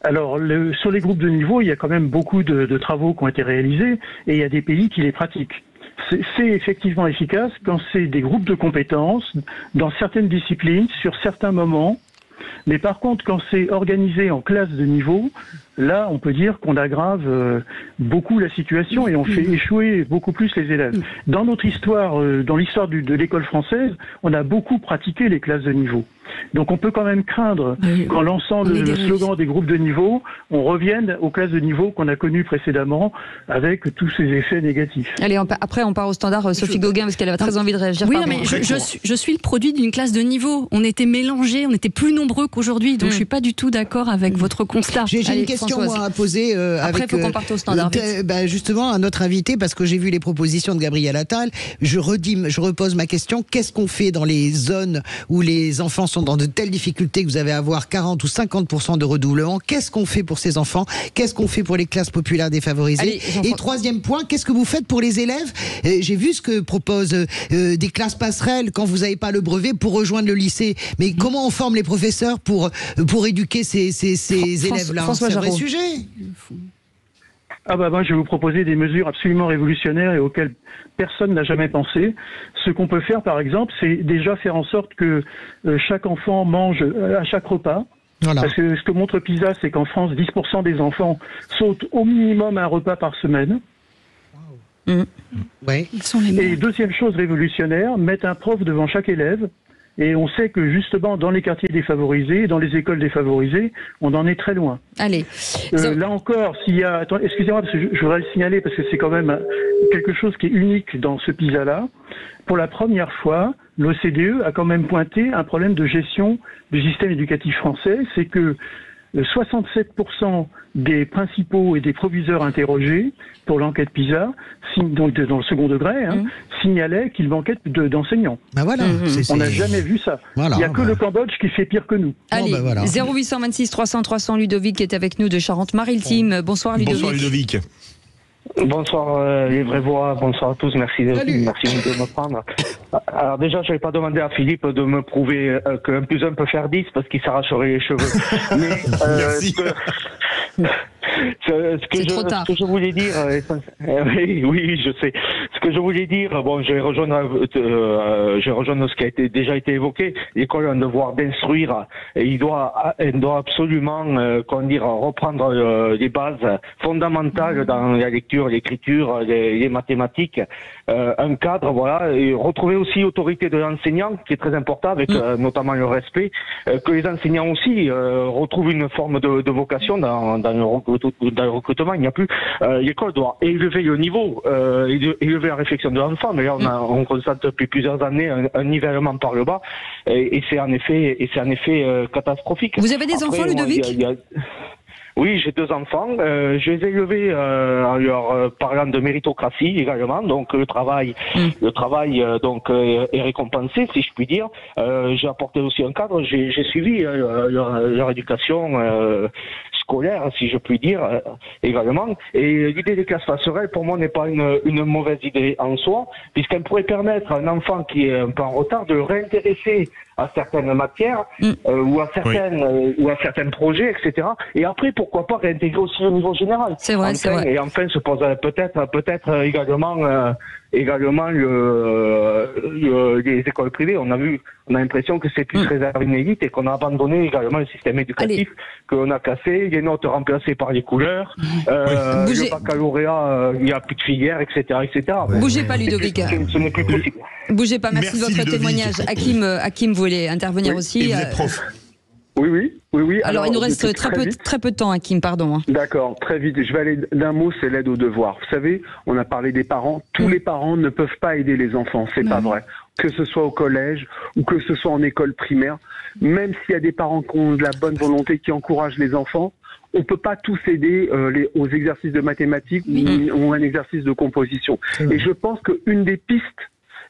Alors, sur les groupes de niveau, il y a quand même beaucoup de travaux qui ont été réalisés et il y a des pays qui les pratiquent. C'est effectivement efficace quand c'est des groupes de compétences dans certaines disciplines, sur certains moments. Mais par contre, quand c'est organisé en classe de niveau, là, on peut dire qu'on aggrave beaucoup la situation et on fait échouer beaucoup plus les élèves. Dans notre histoire, dans l'histoire de l'école française, on a beaucoup pratiqué les classes de niveau. Donc on peut quand même craindre qu'en lançant le slogan des groupes de niveau, on revienne aux classes de niveau qu'on a connues précédemment avec tous ces effets négatifs. Allez, après on part au standard. Sophie Gauguin, parce qu'elle a très envie de réagir. Oui, mais je suis le produit d'une classe de niveau. On était mélangés, on était plus nombreux qu'aujourd'hui, donc je suis pas du tout d'accord avec votre constat. J'ai une question question moi, à poser Après, il faut qu'on parte au standard. Justement, à notre invité, parce que j'ai vu les propositions de Gabriel Attal, je repose ma question. Qu'est-ce qu'on fait dans les zones où les enfants sont dans de telles difficultés que vous avez à avoir 40 ou 50% de redoublement? Qu'est-ce qu'on fait pour ces enfants? Qu'est-ce qu'on fait pour les classes populaires défavorisées? Et troisième point, qu'est-ce que vous faites pour les élèves? J'ai vu ce que proposent des classes passerelles quand vous n'avez pas le brevet pour rejoindre le lycée. Mais comment on forme les professeurs pour éduquer ces élèves-là? C'est un vrai sujet. Moi, je vais vous proposer des mesures absolument révolutionnaires et auxquelles personne n'a jamais pensé. Ce qu'on peut faire, par exemple, c'est déjà faire en sorte que chaque enfant mange à chaque repas. Voilà. Parce que ce que montre PISA, c'est qu'en France, 10% des enfants sautent au minimum un repas par semaine. Ouais. Et deuxième chose révolutionnaire, mettre un prof devant chaque élève. Et on sait que justement dans les quartiers défavorisés, dans les écoles défavorisées, on en est très loin. Allez. Là encore, s'il y a... Attends, excusez-moi, parce que je voudrais le signaler, parce que c'est quand même quelque chose qui est unique dans ce PISA-là. Pour la première fois, l'OCDE a quand même pointé un problème de gestion du système éducatif français. C'est que 67% des principaux et des proviseurs interrogés pour l'enquête PISA, donc dans le second degré, signalaient qu'il manquait d'enseignants. On n'a jamais vu ça. Il n'y a que le Cambodge qui fait pire que nous. Allez, 0826 300 300, Ludovic qui est avec nous de Charente-Maritime. Bonsoir Ludovic. Bonsoir Ludovic. Bonsoir les vraies voix, bonsoir à tous, merci de me prendre. Alors déjà, je n'avais pas demandé à Philippe de me prouver qu'un plus un peut faire 10 parce qu'il s'arracherait les cheveux. Mais ce que je voulais dire, oui, je sais. Ce que je voulais dire, bon, je vais rejoindre ce qui a déjà été évoqué. L'école a un devoir d'instruire et il doit absolument, reprendre les bases fondamentales dans la lecture, l'écriture, les mathématiques, un cadre, voilà, et retrouver aussi l'autorité de l'enseignant, qui est très important, avec notamment le respect, que les enseignants aussi retrouvent une forme de vocation dans le recrutement. Il n'y a plus. L'école doit élever le niveau, élever la réflexion de l'enfant, mais là on constate depuis plusieurs années un nivellement par le bas, et c'est en effet catastrophique. Vous avez des enfants, Ludovic? Oui, j'ai 2 enfants. Je les ai élevés en leur parlant de méritocratie également. Donc le travail est récompensé, si je puis dire. J'ai apporté aussi un cadre. J'ai suivi leur éducation scolaire, si je puis dire, également. Et l'idée des classes passerelles, pour moi, n'est pas une mauvaise idée en soi, puisqu'elle pourrait permettre à un enfant qui est un peu en retard de le réintéresser à certaines matières ou à certains projets, etc. Et après, pourquoi pas réintégrer aussi au niveau général. C'est vrai. Et enfin, se pose peut-être également les écoles privées. On a l'impression que c'est plus réservé à une élite et qu'on a abandonné également le système éducatif, qu'on a cassé, les notes remplacées par les couleurs, le baccalauréat, il n'y a plus de filière, etc. Bougez pas, Ludovic. Ce n'est plus possible. Bougez pas, merci de votre témoignage. Hakim voulait intervenir aussi. Et vous êtes prof. Oui. Alors il nous reste très peu de temps, Hakim, pardon. D'accord, très vite. Je vais aller d'un mot, c'est l'aide aux devoirs. Vous savez, on a parlé des parents. Tous les parents ne peuvent pas aider les enfants, c'est pas vrai. Que ce soit au collège ou que ce soit en école primaire, même s'il y a des parents qui ont de la bonne volonté, qui encouragent les enfants, on peut pas tous aider aux exercices de mathématiques ou un exercice de composition. Et je pense qu'une des pistes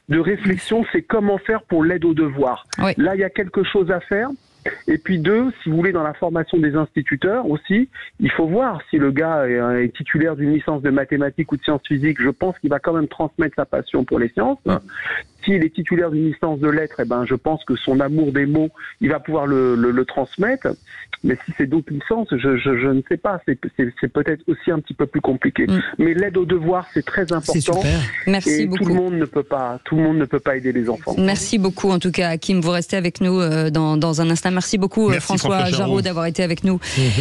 de réflexion, c'est comment faire pour l'aide aux devoirs. Là, il y a quelque chose à faire. Et puis 2, si vous voulez, dans la formation des instituteurs aussi, il faut voir si le gars est titulaire d'une licence de mathématiques ou de sciences physiques. Je pense qu'il va quand même transmettre sa passion pour les sciences. S'il est titulaire d'une licence de lettres, je pense que son amour des mots, il va pouvoir le transmettre. Mais si c'est d'autres licences, je ne sais pas. C'est peut-être aussi un petit peu plus compliqué. Mais l'aide aux devoirs, c'est très important. C'est super. Merci beaucoup. Tout le monde ne peut pas aider les enfants. Merci beaucoup, en tout cas, Hakim. Vous restez avec nous dans un instant. Merci beaucoup, François Jarraud, d'avoir été avec nous,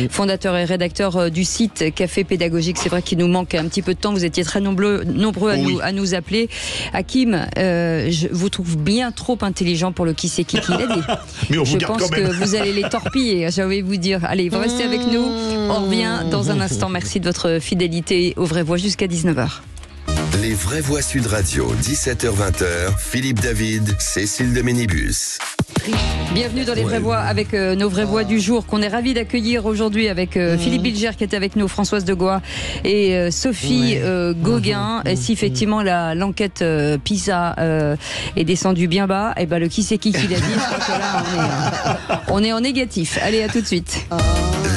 fondateur et rédacteur du site Café Pédagogique. C'est vrai qu'il nous manque un petit peu de temps. Vous étiez très nombreux à nous appeler. Hakim, je vous trouve bien trop intelligent pour le qui c'est qui l'a dit. Mais je pense que vous allez les torpiller, j'allais vous dire. Allez, vous restez avec nous. On revient dans un instant. Merci de votre fidélité aux Vraies Voix jusqu'à 19h. Les Vraies Voix Sud Radio, 17h-20h, Philippe David, Cécile de Ménibus. Bienvenue dans les vraies voix avec nos vraies voix du jour qu'on est ravis d'accueillir aujourd'hui avec Philippe Bilger qui était avec nous, Françoise Degois et Sophie Gauguin. Et si effectivement l'enquête PISA est descendue bien bas, et ben le qui c'est qui l'a dit, je crois que là on est en négatif. Allez, à tout de suite.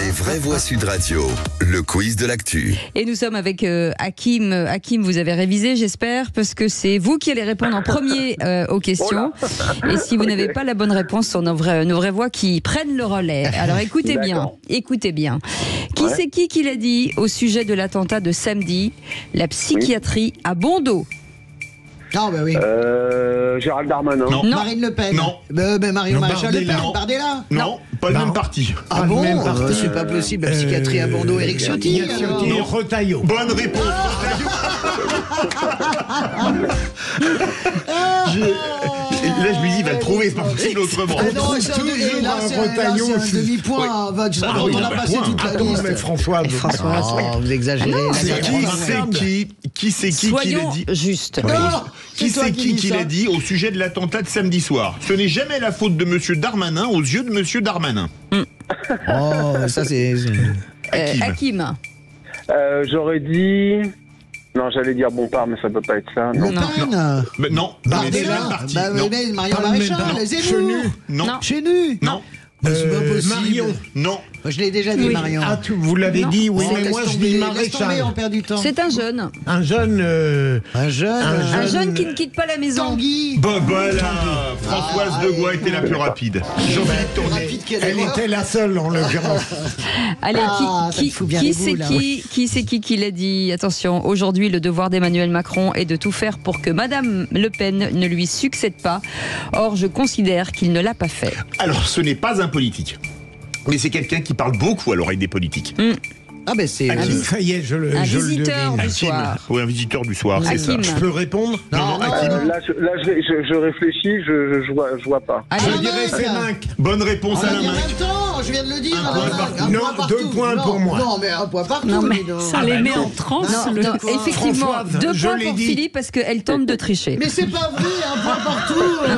Les vraies voix Sud Radio, le quiz de l'actu. Et nous sommes avec Hakim. Hakim, vous avez révisé, j'espère, parce que c'est vous qui allez répondre en premier aux questions. Et si vous n'avez pas la bonne réponse, ce sont nos vraies voix qui prennent le relais. Alors écoutez bien. Qui c'est qui l'a dit au sujet de l'attentat de samedi? La psychiatrie à bon dos. Ah bah oui. Gérald Darmanin. Non. Marine Le Pen. Non. Marion Maréchal Le Pen. Bardella. Non, pas le même parti. Ah bon, c'est pas possible. La psychiatrie à Bordeaux, Éric Ciotti. Retailleau. Bonne réponse. Là, je me dis, il va le trouver, c'est pas possible autrement. C'est un demi-point. On a passé toute la liste. Mais François, vous exagérez. Qui c'est qui l'a dit? Juste. Qui c'est qui l'a dit au sujet de l'attentat de samedi soir? Ce n'est jamais la faute de Monsieur Darmanin aux yeux de Monsieur Darmanin. Oh, ça c'est... Hakim. J'aurais dit... Non, j'allais dire Bompard, mais ça peut pas être ça. Non. Non. Bardella. Marion Maréchal. Zemmour. Non. Chenu. Non. C'est pas possible. Marion. Non. Je l'ai déjà dit, Marion. Ah, vous l'avez dit, oui, mais moi je dis Maréchal. On perd du temps. C'est un jeune. Un jeune qui ne quitte pas la maison. Tanguy. Bon, voilà. Françoise Degois était la plus rapide. Elle était la seule en l'occurrence. Allez, qui c'est qui l'a dit? Attention, aujourd'hui, le devoir d'Emmanuel Macron est de tout faire pour que Madame Le Pen ne lui succède pas. Or, je considère qu'il ne l'a pas fait. Alors, ce n'est pas un politique. Mais c'est quelqu'un qui parle beaucoup à l'oreille des politiques. Ah ben c'est... Ça y est, je le visiteur devine. du soir. Oui, un visiteur du soir, c'est ça. Je peux répondre? Non, Hakim. Là, je réfléchis, je vois pas. Je dirais Féminck. Bonne réponse à la main. Je viens de le dire. Non, 2 points pour moi. Non, mais un point partout. Non, mais ça les met en transe. Non, effectivement, 2 points pour Philippe parce qu'elle tente de tricher. Mais c'est pas vrai, un point partout.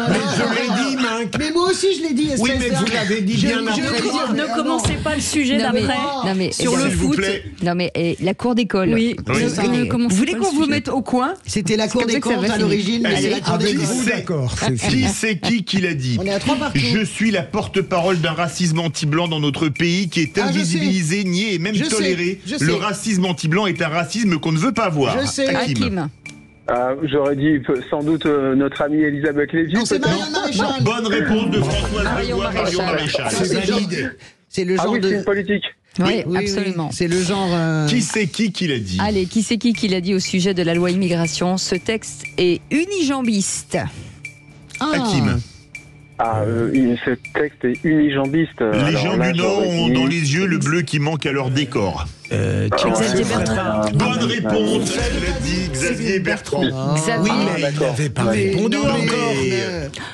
Mais je l'ai dit, Minck. Mais moi aussi, je l'ai dit. Oui, mais vous l'avez dit bien après. Ne commencez pas le sujet d'après. Sur le foot. Non mais la cour d'école. Oui. Vous voulez qu'on vous mette au coin? C'était la cour des comptes à l'origine, mais c'est la cour des comptes. D'accord. Qui c'est qui l'a dit? On est à 3 partout. Je suis la porte-parole d'un racisme anti-blanc dans notre pays qui est invisibilisé, nié et même toléré. Le racisme anti-blanc est un racisme qu'on ne veut pas voir. Je sais. Hakim. J'aurais dit sans doute notre amie Elisabeth Lévy. Non, c'est Marion Maréchal. Bonne réponse de Françoise Marion Maréchal. C'est validé. C'est le genre c'est une politique. Oui, absolument. C'est le genre... Qui c'est qui l'a dit? Allez, qui c'est qui l'a dit au sujet de la loi immigration? Ce texte est unijambiste. Hakim. Ce texte est unijambiste. Les gens du Nord ont dans les yeux le bleu qui manque à leur décor. Xavier Bertrand. Bonne réponse, elle l'a dit, Xavier Bertrand. Xavier. Oui, mais il n'avait pas répondu encore.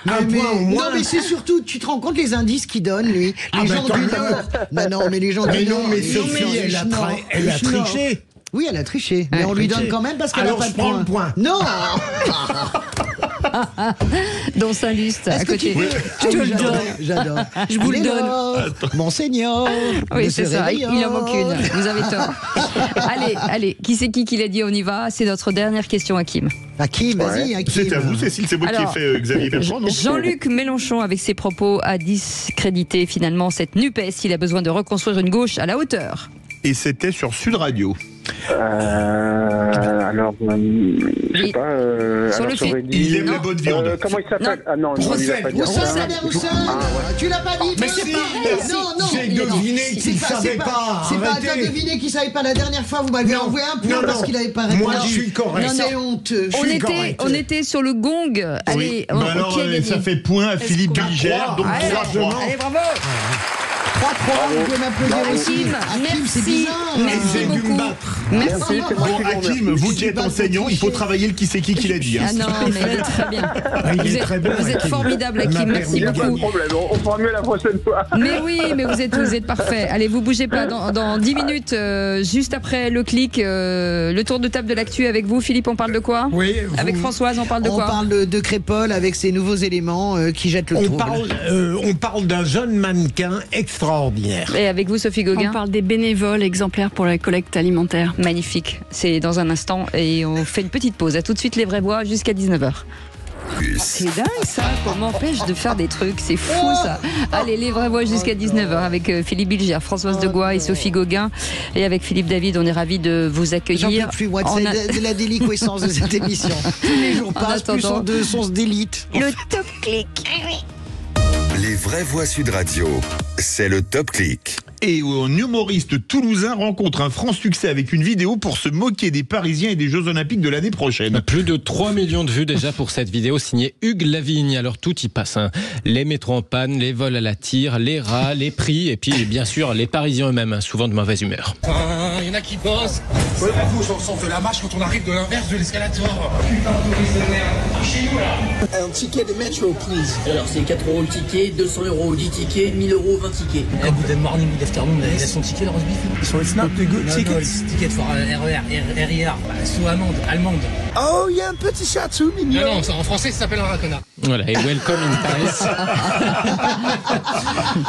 Un point au moins. Non, mais c'est surtout, tu te rends compte les indices qu'il donne, lui. Les gens du Nord. Bah non, mais les gens du Nord. Mais Sophie, elle a triché. Oui, elle a triché. Mais on lui donne quand même parce qu'elle n'a pas de point. Alors je prends le point. Non. Dans Saint-Just, à côté. Je te le donne. J'adore. Je vous le donne. Monseigneur. Oui, c'est ça. Il en manque une. Vous avez tort. Allez. Qui c'est qui l'a dit? On y va. C'est notre dernière question, Hakim. Hakim, vas-y, Hakim. C'est à vous, Cécile. C'est moi qui ai fait Xavier Bertrand, non? Jean-Luc Mélenchon, avec ses propos, a discrédité finalement cette NUPES. Il a besoin de reconstruire une gauche à la hauteur. Et c'était sur Sud Radio. Alors, je sais pas. Sur le film. Il aime la bonne viande. Comment il s'appelle? Ah non, il va pas dire ça. Tu l'as pas dit. Mais si, non. J'ai deviné qu'il ne savait pas. C'est pas t'as deviné qu'il savait pas la dernière fois. Vous m'avez envoyé un point parce qu'il avait pas répondu. Moi, je suis correct. C'est honteux. On était sur le gong. Allez, alors, ça fait point à Philippe Bilger. Donc 3 points. Allez, bravo. vous pouvez m'applaudir aussi. Hakim, c'est bizarre. Merci beaucoup. Merci. Bon, Hakim, vous qui êtes enseignant, il faut travailler le qui c'est qui l'a dit. Ah non, mais il est très bien. Vous êtes formidable, Hakim. Merci beaucoup. Pas de problème, on fera mieux la prochaine fois. Mais oui, mais vous êtes parfait. Allez, vous bougez pas. Dans 10 minutes, juste après le clic, le tour de table de l'actu avec vous. Philippe, on parle de quoi? Oui. Avec Françoise, on parle de quoi? On parle de Crépol avec ses nouveaux éléments qui jettent le trouble. On parle d'un jeune mannequin extraordinaire. Et avec vous, Sophie Gauguin? On parle des bénévoles exemplaires pour la collecte alimentaire. Magnifique. C'est dans un instant et on fait une petite pause. À tout de suite, les vraies voix jusqu'à 19h. C'est dingue ça, qu'on m'empêche de faire des trucs, c'est fou ça. Allez, les vraies voix jusqu'à 19h avec Philippe Bilger, Françoise Degois et Sophie Gauguin. Et avec Philippe David, on est ravis de vous accueillir. J'en peux plus, moi, de la déliquescence de cette émission. Tous les jours passent, plus on se délite. Le top clic. Les vraies voix Sud Radio, c'est le top clic. Et un humoriste toulousain rencontre un franc succès avec une vidéo pour se moquer des Parisiens et des Jeux Olympiques de l'année prochaine. Plus de 3 millions de vues déjà pour cette vidéo signée Hugues Lavigne. Alors tout y passe. Les métros en panne, les vols à la tire, les rats, les prix et puis bien sûr les Parisiens eux-mêmes, souvent de mauvaise humeur. Il y en a qui bossent. Ouais, vous, on fait la marche quand on arrive de l'inverse de l'escalator. Putain de touriste de merde. Chez nous là. Un ticket de métro, please. Alors c'est 4 € le ticket, 200 €, 10 tickets, 1000 €, 20 tickets. Good morning, good afternoon. Il a son ticket, le roast beef. So it's not the good ticket. No, it's ticket for RER. Sous allemande. Oh, il y a un petit chat tout mignon. Non, en français, ça s'appelle un rat, connard. Voilà, et welcome in Paris.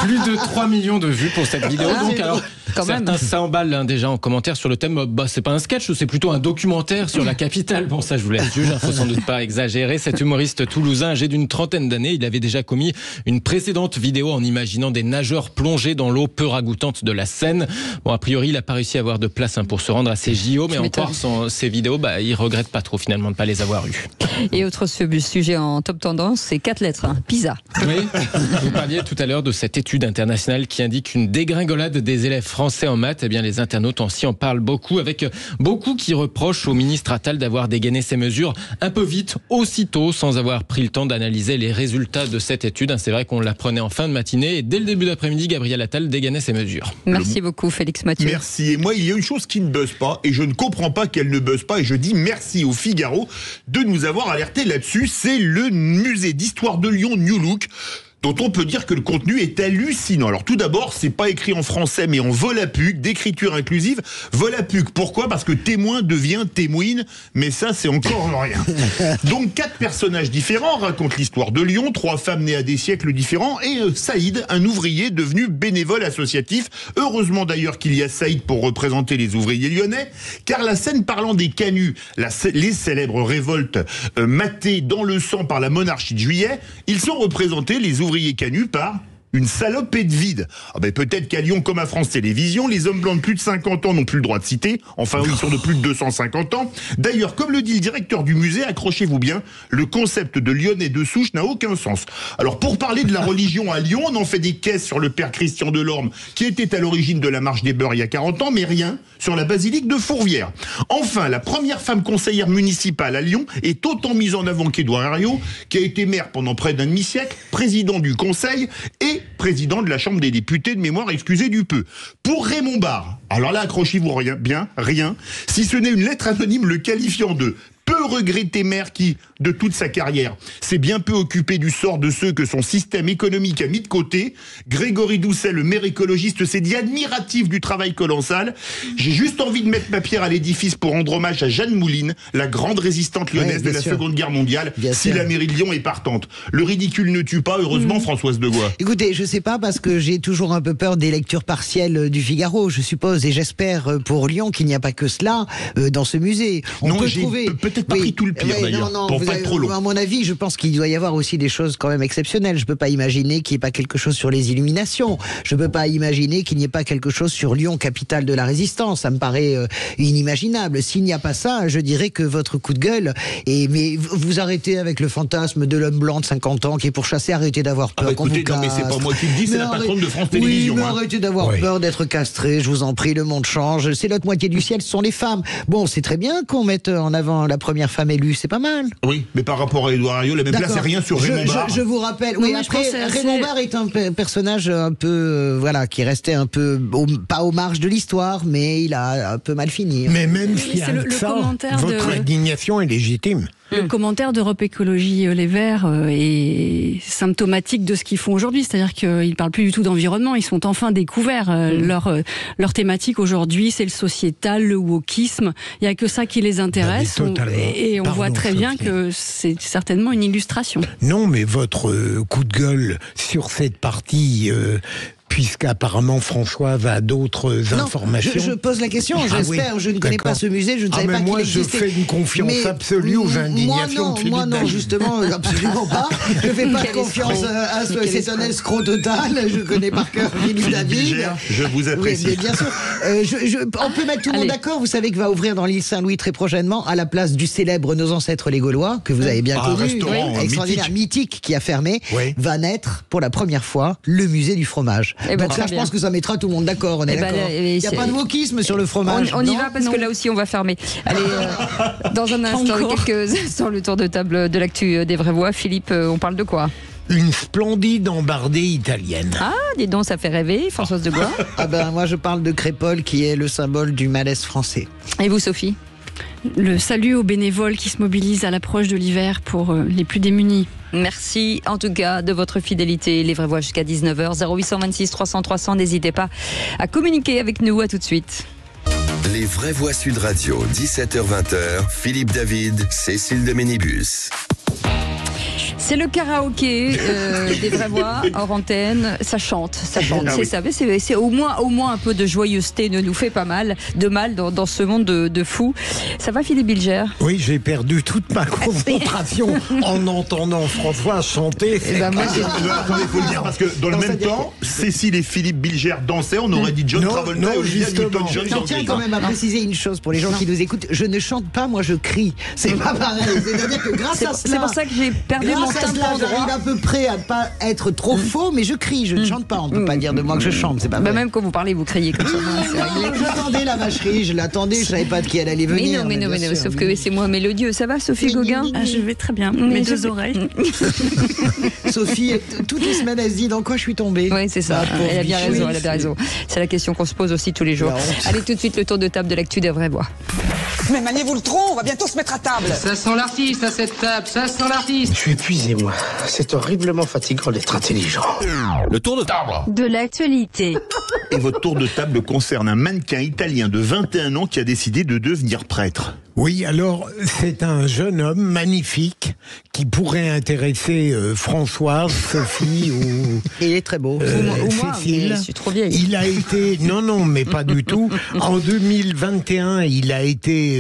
Plus de 3 millions de vues pour cette vidéo. Donc, alors, certains s'emballent déjà en commentaire sur le thème. C'est pas un sketch, c'est plutôt un documentaire sur la capitale. Bon, ça, je vous laisse juger. Faut sans doute pas exagérer. Cet humoriste toulousain, âgé d'une trentaine d'années, il avait déjà commis une précédente vidéo en imaginant des nageurs plongés dans l'eau peu ragoûtante de la Seine. Bon, a priori, il n'a pas réussi à avoir de place pour se rendre à ses JO, mais encore, ses vidéos, il regrette pas trop finalement de ne pas les avoir eues. Et autre sujet en top tendance, c'est 4 lettres, PISA. Oui, vous parliez tout à l'heure de cette étude internationale qui indique une dégringolade des élèves français en maths. Eh bien, les internautes aussi en parlent beaucoup, avec beaucoup qui reprochent au ministre Attal d'avoir dégainé ces mesures un peu vite, aussitôt, sans avoir pris le temps d'analyser les résultats de cette étude. C'est vrai qu'on l'apprenait en fin de matinée et dès le début d'après-midi, Gabriel Attal dégainait ces mesures. Merci beaucoup, Félix Mathieu. Merci. Et moi, il y a une chose qui ne buzz pas, et je ne comprends pas qu'elle ne buzz pas, et je dis merci au Figaro de nous avoir alerté là-dessus. C'est le musée d'histoire de Lyon New Look, dont on peut dire que le contenu est hallucinant. Alors tout d'abord, c'est pas écrit en français mais en volapük, d'écriture inclusive. Volapük, pourquoi? Parce que témoin devient témoine, mais ça c'est encore rien. Donc 4 personnages différents racontent l'histoire de Lyon, 3 femmes nées à des siècles différents et Saïd, un ouvrier devenu bénévole associatif. Heureusement d'ailleurs qu'il y a Saïd pour représenter les ouvriers lyonnais, car la scène parlant des canuts, les célèbres révoltes matées dans le sang par la monarchie de Juillet, ils sont représentés, les ouvriers canuts, par une salopée de vide. Peut-être qu'à Lyon, comme à France Télévisions, les hommes blancs de plus de 50 ans n'ont plus le droit de citer. Enfin, ils sont de plus de 250 ans. D'ailleurs, comme le dit le directeur du musée, accrochez-vous bien, le concept de Lyonnais de souche n'a aucun sens. Alors, pour parler de la religion à Lyon, on en fait des caisses sur le père Christian Delorme, qui était à l'origine de la marche des beurs il y a 40 ans, mais rien sur la basilique de Fourvière. Enfin, la première femme conseillère municipale à Lyon est autant mise en avant qu'Édouard Herriot, qui a été maire pendant près d'un demi-siècle, président du conseil et président de la Chambre des députés de mémoire, excusez du peu. Pour Raymond Barre, alors là, accrochez-vous rien, si ce n'est une lettre anonyme le qualifiant de peu regretté maire qui, de toute sa carrière, s'est bien peu occupé du sort de ceux que son système économique a mis de côté. Grégory Doucet, le maire écologiste, s'est dit admiratif du travail colossal. J'ai juste envie de mettre ma pierre à l'édifice pour rendre hommage à Jeanne Mouline, la grande résistante lyonnaise de la Seconde Guerre mondiale, si la mairie de Lyon est partante. Le ridicule ne tue pas, heureusement, Françoise Degois. Écoutez, je sais pas, parce que j'ai toujours un peu peur des lectures partielles du Figaro, je suppose, et j'espère pour Lyon qu'il n'y a pas que cela dans ce musée. On peut trouver... Peut-être pas pris tout le pire d'ailleurs, pour pas être trop long. À mon avis, je pense qu'il doit y avoir aussi des choses quand même exceptionnelles. Je peux pas imaginer qu'il n'y ait pas quelque chose sur les illuminations. Je peux pas imaginer qu'il n'y ait pas quelque chose sur Lyon, capitale de la résistance. Ça me paraît inimaginable. S'il n'y a pas ça, je dirais que votre coup de gueule mais vous arrêtez avec le fantasme de l'homme blanc de 50 ans qui est pourchassé, arrêtez d'avoir peur qu'on vous casse. Non mais c'est pas moi qui le dis, c'est la patronne de France Télévisions. Oui, mais arrêtez d'avoir peur d'être castré, je vous en prie, le monde change. C'est l'autre moitié du ciel, ce sont les femmes. Bon, c'est très bien qu'on mette en avant la première première femme élue, c'est pas mal. Oui, mais par rapport à Édouard Herriot, la même place, c'est rien sur Raymond Barre. Je vous rappelle, oui, après, Raymond Barre est un personnage un peu, qui restait un peu, pas aux marges de l'histoire, mais il a un peu mal fini. Mais même si votre indignation est légitime. Le commentaire d'Europe Écologie Les Verts est symptomatique de ce qu'ils font aujourd'hui. C'est-à-dire qu'ils ne parlent plus du tout d'environnement. Ils sont enfin découverts. Leur thématique aujourd'hui, c'est le sociétal, le wokisme. Il n'y a que ça qui les intéresse. Et on voit très bien que c'est certainement une illustration. Non, mais votre coup de gueule sur cette partie... puisqu'apparemment Françoise a d'autres informations. Je pose la question, j'espère. Je ne connais pas ce musée, je ne savais pas qu'il existait. Moi, je fais une confiance absolue aux indignations de Philippe David. Moi, non, justement, absolument pas. Je ne fais pas confiance à ce... C'est un escroc total. Je connais par cœur Philippe David. Je vous apprécie. Oui, bien sûr. On peut mettre tout le monde d'accord. Vous savez que va ouvrir dans l'île Saint-Louis très prochainement, à la place du célèbre Nos ancêtres les Gaulois, que vous avez bien connu, extraordinaire, mythique, qui a fermé, va naître pour la première fois le musée du fromage. Donc ça, je pense que ça mettra tout le monde d'accord. On est d'accord. Il n'y a pas de wokisme sur le fromage. On y va parce que là aussi, on va fermer. Allez, dans un instant, quelques instants, le tour de table de l'actu des vraies voix. Philippe, on parle de quoi ? Une splendide embardée italienne. Ah, dis donc, ça fait rêver, Françoise de Gois. Moi, je parle de crépole, qui est le symbole du malaise français. Et vous, Sophie ? Le salut aux bénévoles qui se mobilisent à l'approche de l'hiver pour les plus démunis. Merci en tout cas de votre fidélité. Les vraies voix jusqu'à 19h. 0826 300 300. N'hésitez pas à communiquer avec nous. À tout de suite. Les vraies voix Sud Radio, 17h-20h. Philippe David, Cécile de Ménibus. C'est le karaoké des vraies voix hors antenne. Ça chante. C'est au moins un peu de joyeuseté ne nous fait pas mal de mal dans ce monde de fous. Ça va, Philippe Bilger ? Oui, j'ai perdu toute ma concentration en entendant François chanter. Attendez, il faut le dire parce que dans le même temps, Cécile et Philippe Bilger dansaient. On aurait dit John Travolta et Olivia Newton-John. Je tiens quand même à préciser une chose pour les gens qui nous écoutent. Je ne chante pas, moi je crie. C'est pas pareil. C'est-à-dire que grâce à cela, c'est pour ça que j'ai perdu mon tympan. J'arrive à peu près à ne pas être trop faux, mais je crie, je ne chante pas. On ne peut pas dire de moi que je chante, c'est pas vrai. Même quand vous parlez, vous criez comme ça. J'attendais la vacherie, je l'attendais, je ne savais pas de qui elle allait venir. Mais non, sauf que c'est moi mélodieux. Ça va, Sophie Gauguin ? Je vais très bien, mes deux oreilles. Sophie, toutes les semaines, elle se dit dans quoi je suis tombée. Oui, c'est ça, elle a bien raison. C'est la question qu'on se pose aussi tous les jours. Allez, tout de suite, le tour de table de l'actu des vraies voix. Mais maniez-vous le tronc, on va bientôt se mettre à table. Ça sent l'artiste à cette table, ça sent l'artiste. Je suis épuisé, moi. C'est horriblement fatigant d'être intelligent. Le tour de table de l'actualité. Et votre tour de table concerne un mannequin italien de 21 ans qui a décidé de devenir prêtre. Oui, alors c'est un jeune homme magnifique qui pourrait intéresser Françoise, Sophie ou... Il est très beau. Cécile. Je suis trop vieille. Il a été... Non, mais pas du tout. En 2021, il a été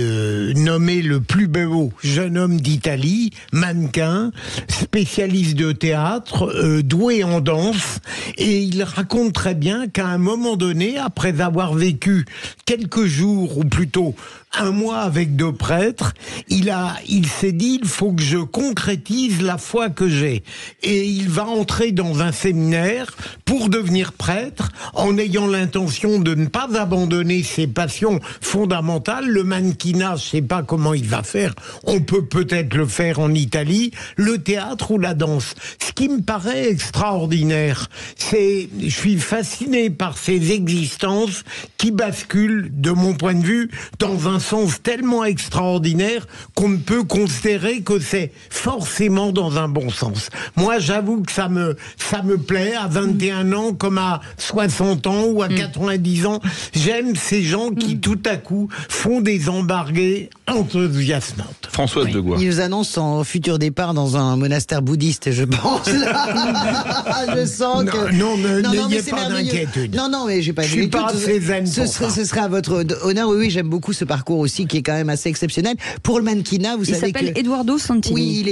nommé le plus beau jeune homme d'Italie, mannequin, spécialiste de théâtre, doué en danse. Et il raconte très bien qu'à un moment donné, après avoir vécu quelques jours, ou plutôt un mois avec deux prêtres, il s'est dit, il faut que je concrétise la foi que j'ai. Et il va entrer dans un séminaire pour devenir prêtre, en ayant l'intention de ne pas abandonner ses passions fondamentales. Le mannequinat, je sais pas comment il va faire. On peut peut-être le faire en Italie, le théâtre ou la danse. Ce qui me paraît extraordinaire, je suis fasciné par ces existences qui basculent, de mon point de vue, dans un sens tellement extraordinaire qu'on ne peut considérer que c'est forcément dans un bon sens. Moi, j'avoue que ça me plaît à 21 ans comme à 60 ans ou à 90 ans. J'aime ces gens qui, tout à coup, font des embarquées enthousiasmantes. Françoise de Gois. Il nous annonce son futur départ dans un monastère bouddhiste, je pense. Je sens que... Non, n'ayez pas d'inquiétude. Non, mais j'ai pas Je suis pas assez zen pour ça. Ce serait à votre honneur. Oui, j'aime beaucoup ce parcours aussi qui est quand même assez exceptionnel. Pour le mannequinat, vous savez que... Il s'appelle Eduardo Santini. Oui,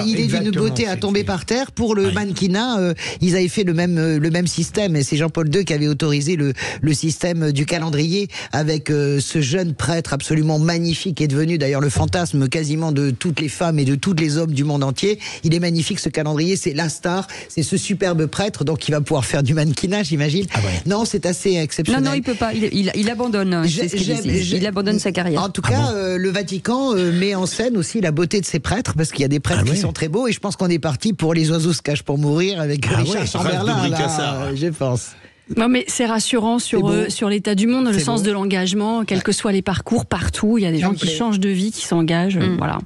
il est d'une beauté à tomber par terre. Pour le mannequinat, ils avaient fait le même système. Et c'est Jean-Paul II qui avait autorisé le système du calendrier avec ce jeune prêtre absolument magnifique qui est devenu d'ailleurs le fantasme quasiment de toutes les femmes et de tous les hommes du monde entier. Il est magnifique ce calendrier, c'est la star, c'est ce superbe prêtre, donc il va pouvoir faire du mannequinat, j'imagine. Non, c'est assez exceptionnel. Non, il peut pas, il abandonne. Il abandonne sa carrière. En tout cas, le Vatican met en scène aussi la beauté de ses prêtres, parce qu'il y a des prêtres qui sont très beaux, et je pense qu'on est parti pour Les oiseaux se cachent pour mourir avec Richard Chamberlain, là, je pense. Non, mais c'est rassurant sur l'état du monde, le sens de l'engagement, quels que soient les parcours, partout. Il y a des gens qui changent de vie, qui s'engagent. Voilà.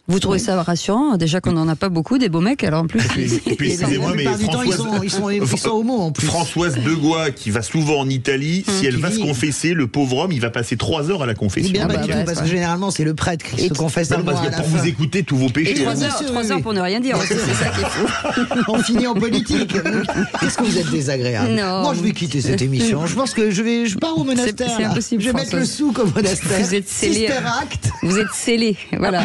Vous trouvez ça rassurant? Déjà qu'on n'en a pas beaucoup, des beaux mecs, alors en plus. Et puis excusez-moi, mais ils sont homo en plus. Françoise Degois, qui va souvent en Italie, si elle va se confesser, le pauvre homme, il va passer 3 heures à la confession. Bien parce que généralement, c'est le prêtre qui se confesse à moi. Pour vous écouter tous vos péchés. 3 heures pour ne rien dire, c'est ça qui est fou. On finit en politique. Qu'est-ce que vous êtes désagréable? Moi, je vais quitter cette émission. Je pense que je pars au monastère. C'est impossible. Je vais mettre le souk au monastère. Vous êtes scellé. Vous êtes scellé. Voilà.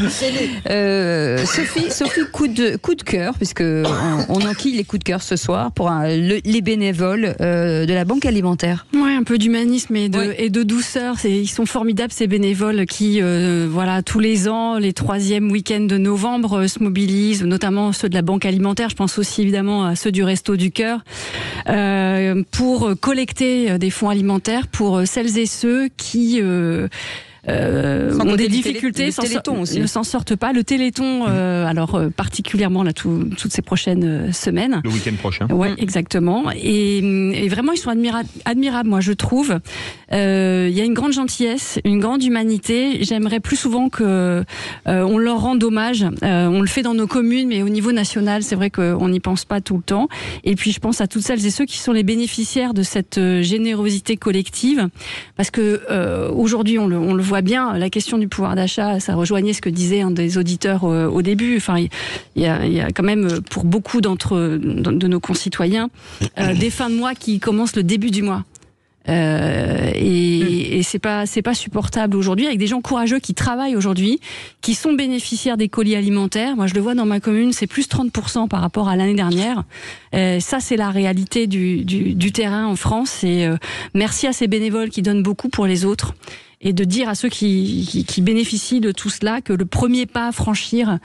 Sophie, coup de cœur, puisque on enquille les coups de cœur ce soir pour les bénévoles de la Banque Alimentaire. Ouais, un peu d'humanisme et de douceur. Ils sont formidables, ces bénévoles qui, tous les ans, les 3e week-ends de novembre, se mobilisent, notamment ceux de la Banque Alimentaire. Je pense aussi évidemment à ceux du Resto du Cœur, pour collecter des fonds alimentaires pour celles et ceux qui ont des difficultés, ne s'en sortent pas. Le Téléthon, particulièrement là, toutes ces prochaines semaines. Le week-end prochain. Ouais, exactement. Et vraiment, ils sont admirables, moi, je trouve. Il y a une grande gentillesse, une grande humanité. J'aimerais plus souvent que on leur rende hommage. On le fait dans nos communes, mais au niveau national, c'est vrai qu'on n'y pense pas tout le temps. Et puis, je pense à toutes celles et ceux qui sont les bénéficiaires de cette générosité collective, parce que aujourd'hui, on le voit bien, la question du pouvoir d'achat, ça rejoignait ce que disait un des auditeurs au début. Enfin, il y a quand même, pour beaucoup de nos concitoyens, des fins de mois qui commencent le début du mois. Et c'est pas supportable aujourd'hui, avec des gens courageux qui travaillent aujourd'hui, qui sont bénéficiaires des colis alimentaires. Moi, je le vois dans ma commune, c'est plus 30% par rapport à l'année dernière. Ça, c'est la réalité du terrain en France. Et merci à ces bénévoles qui donnent beaucoup pour les autres. Et de dire à ceux qui bénéficient de tout cela que le premier pas à franchir,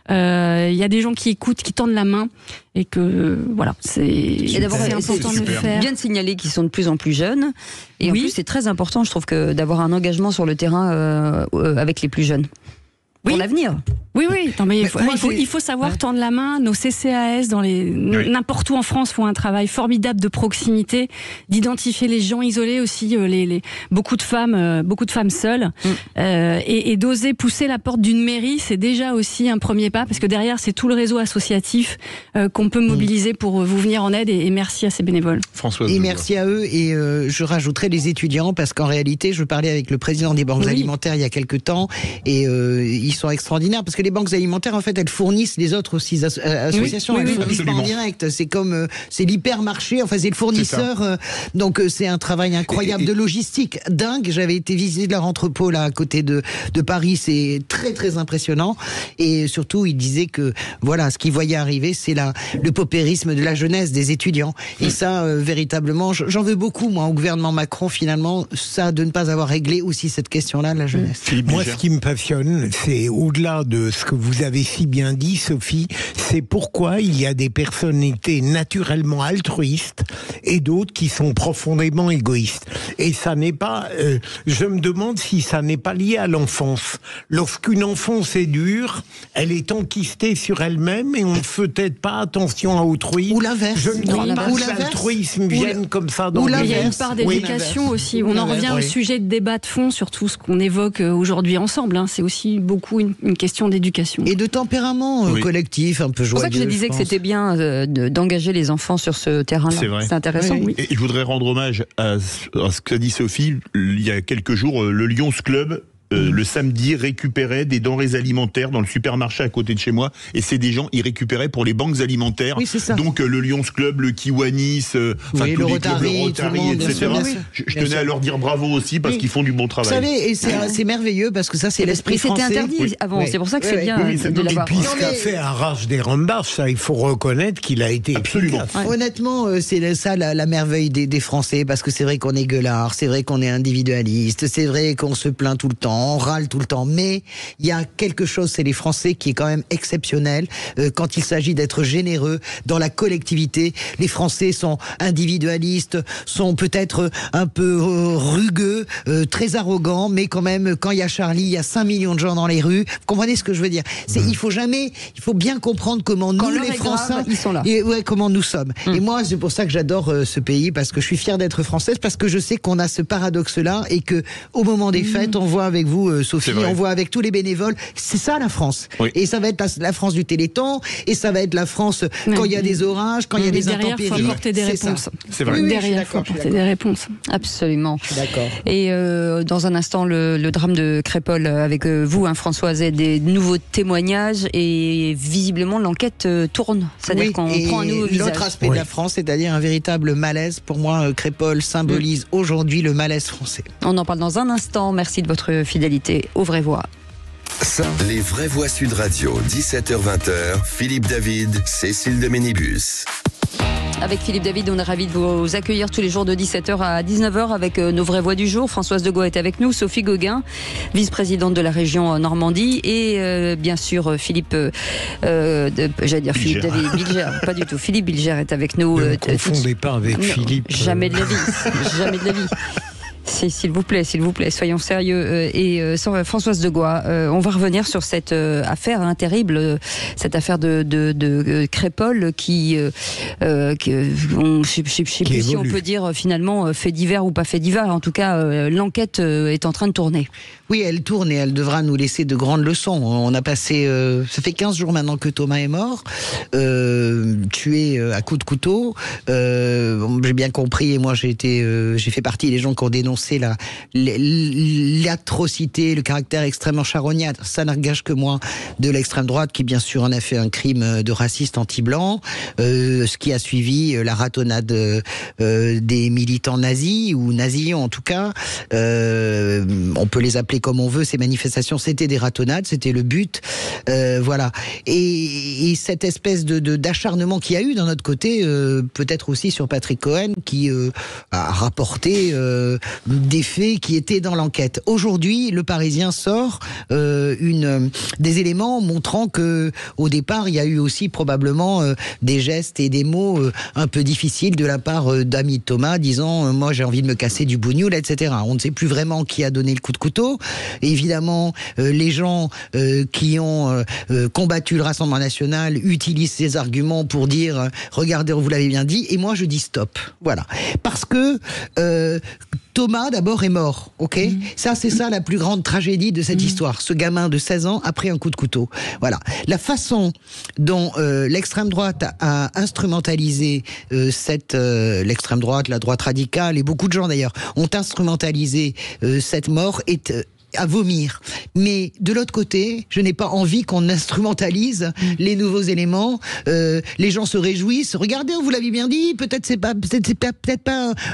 il y a des gens qui écoutent, qui tendent la main, et que c'est important de le faire. Bien de signaler qu'ils sont de plus en plus jeunes, et en plus c'est très important, je trouve, que d'avoir un engagement sur le terrain avec les plus jeunes. Pour l'avenir. Oui. Non, mais il faut savoir tendre la main. Nos CCAS, n'importe où en France, font un travail formidable de proximité, d'identifier les gens isolés aussi, beaucoup de femmes seules, et d'oser pousser la porte d'une mairie, c'est déjà aussi un premier pas, parce que derrière, c'est tout le réseau associatif qu'on peut mobiliser pour vous venir en aide. Et merci à ces bénévoles. Françoise. Et merci à eux. Et je rajouterai les étudiants, parce qu'en réalité, je parlais avec le président des banques alimentaires il y a quelques temps, et ils sont extraordinaires, parce que les banques alimentaires, en fait, elles fournissent les autres aussi associations, elles fournissent pas en direct. C'est comme, c'est l'hypermarché, enfin, c'est le fournisseur. Donc, c'est un travail incroyable de logistique, dingue. J'avais été visiter leur entrepôt, là, à côté de Paris. C'est très, très impressionnant. Et surtout, il disait que, voilà, ce qu'il voyait arriver, c'est le paupérisme de la jeunesse, des étudiants. Et ça, véritablement, j'en veux beaucoup, moi, au gouvernement Macron, finalement, ça, de ne pas avoir réglé aussi cette question-là de la jeunesse. Moi, ce qui me passionne, c'est au-delà de ce que vous avez si bien dit, Sophie, c'est pourquoi il y a des personnalités naturellement altruistes et d'autres qui sont profondément égoïstes. Et ça n'est pas... je me demande si ça n'est pas lié à l'enfance. Lorsqu'une enfance est dure, elle est enquistée sur elle-même et on ne fait peut-être pas attention à autrui. Ou l'inverse. Je ne crois pas que l'altruisme vienne comme ça dans le... Il y a une part d'éducation aussi. On en revient au sujet de débat de fond sur tout ce qu'on évoque aujourd'hui ensemble. C'est aussi beaucoup une question d'éducation. Et de tempérament collectif, un peu joyeux. C'est pour ça que je disais que c'était bien d'engager les enfants sur ce terrain-là. C'est vrai. C'est intéressant. Oui. Et je voudrais rendre hommage à ce qu'a dit Sophie. Il y a quelques jours, le Lions Club, le samedi, récupérait des denrées alimentaires dans le supermarché à côté de chez moi, et c'est des gens, ils récupéraient pour les banques alimentaires. Oui, c'est ça. Donc le Lions Club, le Kiwanis, le Rotary, etc. Je tenais à leur dire bravo aussi, parce qu'ils font du bon travail. Vous savez, et c'est merveilleux, parce que ça, c'est l'esprit français. C'était interdit avant, c'est pour ça que c'est bien de l'avoir. Et puis ce qu'a fait Arrache des Rambards, ça, il faut reconnaître qu'il a été absolument. Honnêtement, c'est ça la merveille des Français, parce que c'est vrai qu'on est gueulard, c'est vrai qu'on est individualiste, c'est vrai qu'on se plaint tout le temps. on râle tout le temps. Mais il y a quelque chose, c'est les Français, qui est quand même exceptionnel quand il s'agit d'être généreux dans la collectivité. Les Français sont individualistes, sont peut-être un peu rugueux, très arrogants, mais quand même, quand il y a Charlie, il y a 5 millions de gens dans les rues. Vous comprenez ce que je veux dire? Il faut bien comprendre comment nous, les Français, ils sont là. Et comment nous sommes. Et moi, c'est pour ça que j'adore ce pays, parce que je suis fière d'être française, parce que je sais qu'on a ce paradoxe-là, et que au moment des fêtes, on voit avec vous, Sophie, on voit avec tous les bénévoles, c'est ça la France. Oui. Et ça va être la France du Téléthon, et ça va être la France quand il y a des orages, quand il y a des intempéries. Il faut apporter des réponses. C'est vrai. Derrière, il faut apporter des réponses. Absolument. Je suis d'accord. Et dans un instant, le drame de Crépol avec vous, Françoise, et des nouveaux témoignages, et visiblement l'enquête tourne. C'est-à-dire qu'on prend un nouveau visage. L'autre aspect de la France, c'est-à-dire un véritable malaise. Pour moi, Crépol symbolise aujourd'hui le malaise français. On en parle dans un instant. Merci de votre fidélité aux vraies voix. Les vraies voix Sud Radio, 17h-20h, Philippe David, Cécile de Ménibus. Avec Philippe David, on est ravis de vous accueillir tous les jours de 17h à 19h avec nos vraies voix du jour. Françoise Degois est avec nous, Sophie Gauguin, vice-présidente de la région Normandie, et bien sûr Philippe, j'allais dire Philippe David Bilger, pas du tout. Philippe Bilger est avec nous. Ne confondez pas avec Philippe. Jamais de la vie, jamais de la vie. S'il vous plaît, soyons sérieux. Et Françoise Degois, on va revenir sur cette affaire terrible, cette affaire de Crépol qui je sais plus si on peut dire finalement fait divers ou pas fait divers. En tout cas, l'enquête est en train de tourner. Oui, elle tourne et elle devra nous laisser de grandes leçons. On a passé, ça fait 15 jours maintenant que Thomas est mort, tué à coups de couteau. J'ai bien compris, et moi j'ai fait partie des gens qui ont dénoncé l'atrocité, le caractère extrêmement charognard, ça n'engage que moi, de l'extrême droite, qui bien sûr en a fait un crime de raciste anti-blanc, ce qui a suivi la ratonnade des militants nazis, ou nazillons en tout cas, on peut les appeler comme on veut, ces manifestations, c'était des ratonnades, c'était le but, voilà. Et cette espèce d'acharnement qu'il y a eu d'un autre côté, peut-être aussi sur Patrick Cohen, qui a rapporté des faits qui étaient dans l'enquête. Aujourd'hui, le Parisien sort des éléments montrant que, au départ, il y a eu aussi probablement des gestes et des mots un peu difficiles de la part d'amis de Thomas, disant moi j'ai envie de me casser du bougnoul, etc. On ne sait plus vraiment qui a donné le coup de couteau. Et évidemment, les gens qui ont combattu le Rassemblement national utilisent ces arguments pour dire regardez, vous l'avez bien dit. Et moi je dis stop. Voilà, parce que Thomas, d'abord, est mort, ok ? Ça, c'est ça la plus grande tragédie de cette histoire. Ce gamin de 16 ans a pris un coup de couteau. Voilà. La façon dont l'extrême droite a instrumentalisé l'extrême droite, la droite radicale, et beaucoup de gens d'ailleurs, ont instrumentalisé cette mort est à vomir. Mais de l'autre côté, je n'ai pas envie qu'on instrumentalise les nouveaux éléments. Les gens se réjouissent. Regardez, vous l'avez bien dit, peut-être c'est pas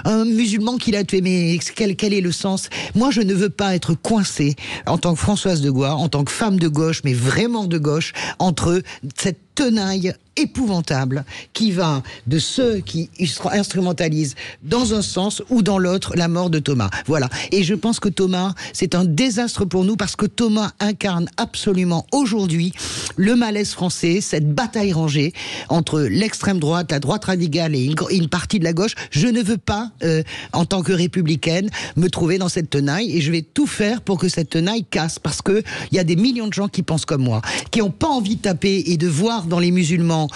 un musulman qui l'a tué, mais quel est le sens ? Moi, je ne veux pas être coincée en tant que Françoise Degois, en tant que femme de gauche, mais vraiment de gauche, entre cette tenaille épouvantable qui va de ceux qui instrumentalisent dans un sens ou dans l'autre la mort de Thomas. Voilà. Et je pense que Thomas, c'est un désastre pour nous, parce que Thomas incarne absolument aujourd'hui le malaise français, cette bataille rangée entre l'extrême droite, la droite radicale et une partie de la gauche. Je ne veux pas, en tant que républicaine, me trouver dans cette tenaille, et je vais tout faire pour que cette tenaille casse, parce que il y a des millions de gens qui pensent comme moi, qui n'ont pas envie de taper et de voir dans les musulmans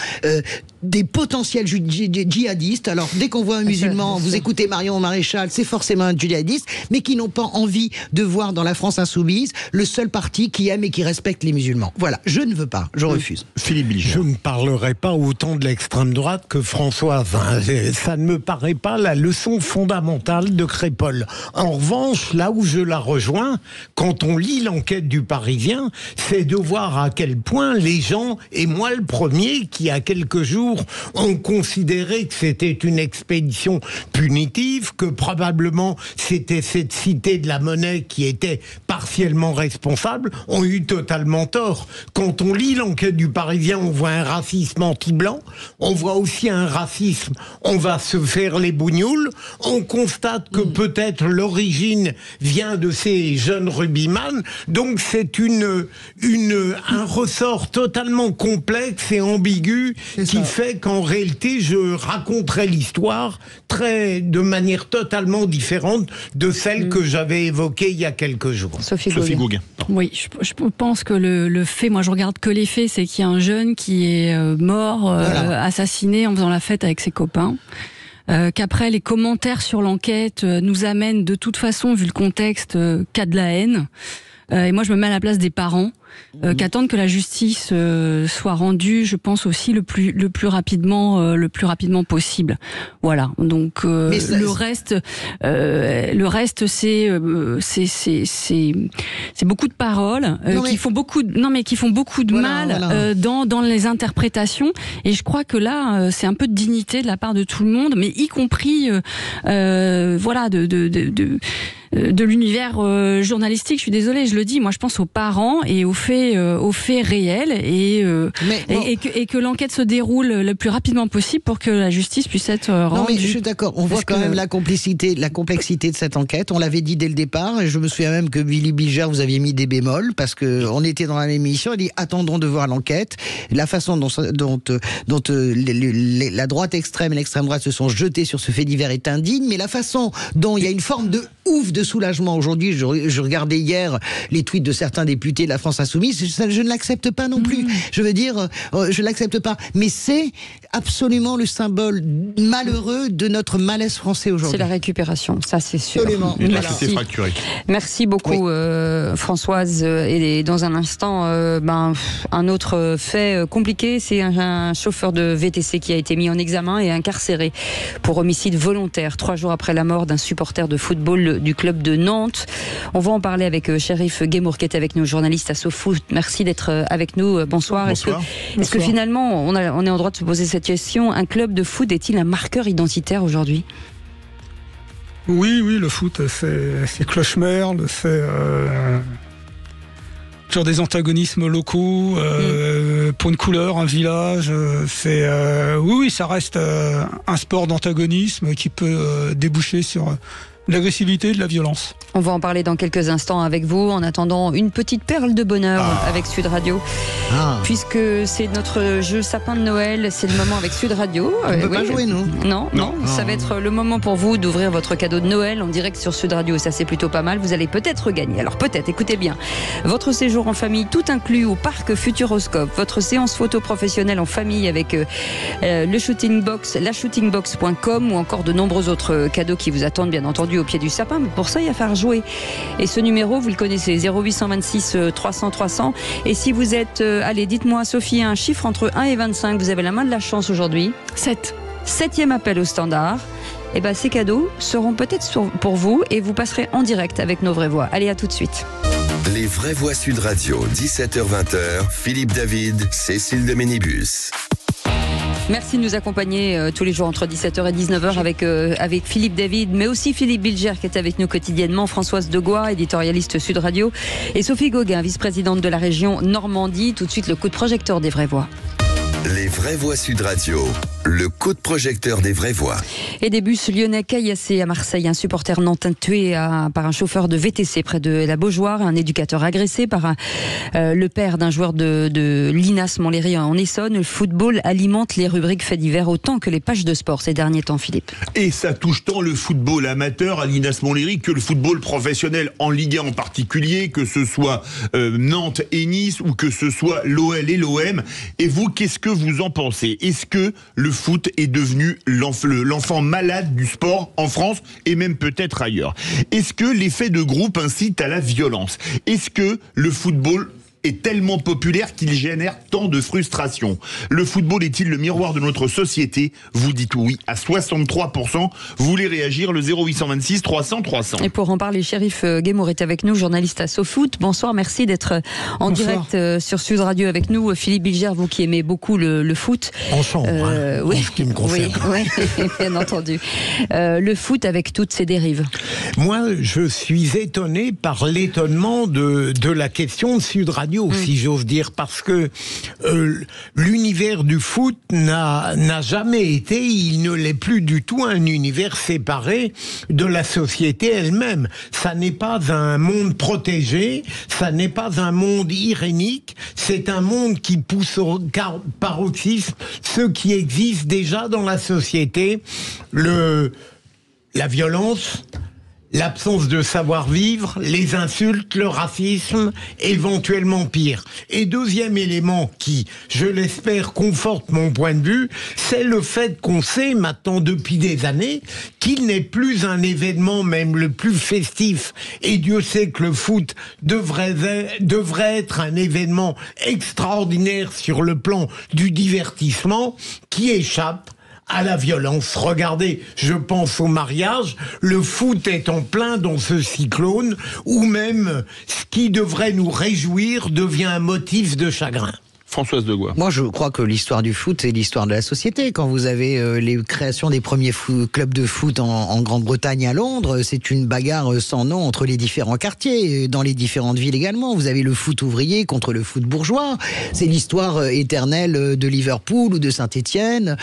des potentiels djihadistes. Alors, dès qu'on voit un musulman, vous écoutez Marion Maréchal, c'est forcément un djihadiste, mais qui n'ont pas envie de voir dans la France insoumise le seul parti qui aime et qui respecte les musulmans. Voilà, je ne veux pas, je refuse. Philippe Bilger. Je ne parlerai pas autant de l'extrême droite que Françoise. Ça ne me paraît pas la leçon fondamentale de Crépol. En revanche, là où je la rejoins, quand on lit l'enquête du Parisien, c'est de voir à quel point les gens, et moi le premier, qui a quelques jours jour, on considérait que c'était une expédition punitive, que probablement c'était cette cité de la Monnaie qui était partiellement responsable, ont eu totalement tort. Quand on lit l'enquête du Parisien, on voit un racisme anti-blanc, on voit aussi un racisme, on va se faire les bougnoules, on constate que peut-être l'origine vient de ces jeunes rugbyman, donc c'est un ressort totalement complexe et ambigu qui fait qu'en réalité je raconterai l'histoire de manière totalement différente de celle que j'avais évoquée il y a quelques jours. Sophie Gauguin. Oui, je pense que le fait, moi je regarde que les faits, c'est qu'il y a un jeune qui est mort, assassiné en faisant la fête avec ses copains. Qu'après les commentaires sur l'enquête nous amènent de toute façon, vu le contexte, qu'à de la haine. Et moi je me mets à la place des parents qu'attendent que la justice soit rendue, je pense aussi le plus rapidement possible. Voilà. Donc le reste c'est beaucoup de paroles qui font beaucoup de mal dans les interprétations. Et je crois que là c'est un peu de dignité de la part de tout le monde, mais y compris de l'univers journalistique. Je suis désolée, je le dis. Moi, je pense aux parents et aux faits réels et que l'enquête se déroule le plus rapidement possible pour que la justice puisse être rendue. Non, mais je suis d'accord. On voit quand même la complexité de cette enquête. On l'avait dit dès le départ. Et je me souviens même que Willy Bilger, vous aviez mis des bémols parce que on était dans la même émission. Il dit attendons de voir l'enquête. La façon dont la droite extrême et l'extrême droite se sont jetés sur ce fait divers est indigne. Mais la façon dont il y a une forme de de soulagement aujourd'hui. Je regardais hier les tweets de certains députés de la France Insoumise. Je ne l'accepte pas non plus. Je veux dire, je l'accepte pas. Mais c'est absolument le symbole malheureux de notre malaise français aujourd'hui. C'est la récupération, ça c'est sûr. Absolument. Merci. Merci beaucoup Françoise. Et dans un instant, un autre fait compliqué, c'est un chauffeur de VTC qui a été mis en examen et incarcéré pour homicide volontaire 3 jours après la mort d'un supporter de football du club de Nantes. On va en parler avec Chérif Guémour qui est avec nous, journaliste à SoFoot. Merci d'être avec nous. Bonsoir. Est-ce que finalement, on est en droit de se poser cette question, un club de foot est-il un marqueur identitaire aujourd'hui ? Oui, le foot, c'est cloche-merde, c'est sur des antagonismes locaux, pour une couleur, un village. Oui, ça reste un sport d'antagonisme qui peut déboucher sur l'agressivité et de la violence. On va en parler dans quelques instants avec vous. En attendant, une petite perle de bonheur avec Sud Radio. Puisque c'est notre jeu sapin de Noël, c'est le moment avec Sud Radio. On ne peut pas jouer, nous. Non. Ça va être le moment pour vous d'ouvrir votre cadeau de Noël en direct sur Sud Radio. Ça, c'est plutôt pas mal. Vous allez peut-être gagner. Alors peut-être, écoutez bien. Votre séjour en famille, tout inclus au parc Futuroscope. Votre séance photo professionnelle en famille avec le Shooting Box, lashootingbox.com ou encore de nombreux autres cadeaux qui vous attendent, bien entendu, au pied du sapin. Mais pour ça, il va falloir jouer. Et ce numéro, vous le connaissez, 0826 300 300. Et si vous êtes, allez, dites-moi, Sophie, un chiffre entre 1 et 25, vous avez la main de la chance aujourd'hui. 7. 7e appel au standard. Et ces cadeaux seront peut-être pour vous et vous passerez en direct avec nos vraies voix. Allez, à tout de suite. Les vraies voix Sud Radio, 17h-20h, Philippe David, Cécile de Ménibus. Merci de nous accompagner tous les jours entre 17h et 19h avec Philippe David, mais aussi Philippe Bilger qui est avec nous quotidiennement, Françoise Degois, éditorialiste Sud Radio, et Sophie Gauguin, vice-présidente de la région Normandie. Tout de suite, le coup de projecteur des vraies voix. Les vraies voix Sud Radio, le coup de projecteur des vraies voix. Et des bus lyonnais caillassés à Marseille, un supporter nantais tué par un chauffeur de VTC près de la Beaujoire, un éducateur agressé par le père d'un joueur de l'INAS Montlhéry en Essonne. Le football alimente les rubriques faits divers autant que les pages de sport ces derniers temps, Philippe. Et ça touche tant le football amateur à l'INAS Montlhéry que le football professionnel en Ligue 1 en particulier, que ce soit Nantes et Nice ou que ce soit l'OL et l'OM. Et vous, qu'est-ce que vous en pensez ? Est-ce que le foot est devenu l'enfant malade du sport en France et même peut-être ailleurs ? Est-ce que l'effet de groupe incite à la violence ? Est-ce que le football est tellement populaire qu'il génère tant de frustration. Le football est-il le miroir de notre société? Vous dites oui à 63%. Vous voulez réagir, le 0826 300 300. Et pour en parler, Chérif Guémour est avec nous, journaliste à SoFoot. Bonsoir, merci d'être en direct sur Sud Radio avec nous. Philippe Bilger, vous qui aimez beaucoup le foot. En chambre, oui, en ce qui me concerne. Oui, bien entendu. Le foot avec toutes ses dérives. Moi, je suis étonné par l'étonnement de la question de Sud Radio, si j'ose dire, parce que l'univers du foot n'a jamais été, il ne l'est plus du tout, un univers séparé de la société elle-même. Ça n'est pas un monde protégé, ça n'est pas un monde irénique, c'est un monde qui pousse au paroxysme ce qui existe déjà dans la société, la violence, l'absence de savoir-vivre, les insultes, le racisme, éventuellement pire. Et deuxième élément qui, je l'espère, conforte mon point de vue, c'est le fait qu'on sait maintenant depuis des années qu'il n'est plus un événement même le plus festif. Et Dieu sait que le foot devrait être un événement extraordinaire sur le plan du divertissement qui échappe à la violence. Regardez, je pense au mariage, le foot est en plein dans ce cyclone, où même ce qui devrait nous réjouir devient un motif de chagrin. Françoise Degois. Moi, je crois que l'histoire du foot, c'est l'histoire de la société. Quand vous avez les créations des premiers clubs de foot en Grande-Bretagne, à Londres, c'est une bagarre sans nom entre les différents quartiers, dans les différentes villes également. Vous avez le foot ouvrier contre le foot bourgeois. C'est l'histoire éternelle de Liverpool ou de Saint-Étienne.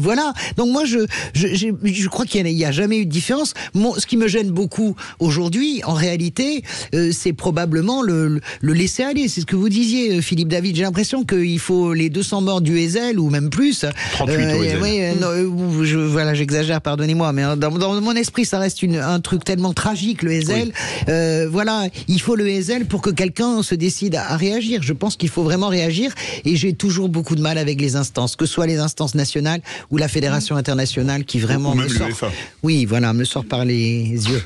Voilà. Donc moi, je crois qu'il n'y a jamais eu de différence. Ce qui me gêne beaucoup aujourd'hui, en réalité, c'est probablement le laisser-aller. C'est ce que vous disiez, Philippe David. J'ai l'impression qu'il faut les 200 morts du Heysel, ou même plus. 38 au Heysel. Voilà, j'exagère, pardonnez-moi, mais dans mon esprit, ça reste un truc tellement tragique, le Heysel. Oui. Voilà, il faut le Heysel pour que quelqu'un se décide à réagir. Je pense qu'il faut vraiment réagir, et j'ai toujours beaucoup de mal avec les instances, que ce soit les instances nationales ou la Fédération internationale, qui vraiment me sort par les yeux.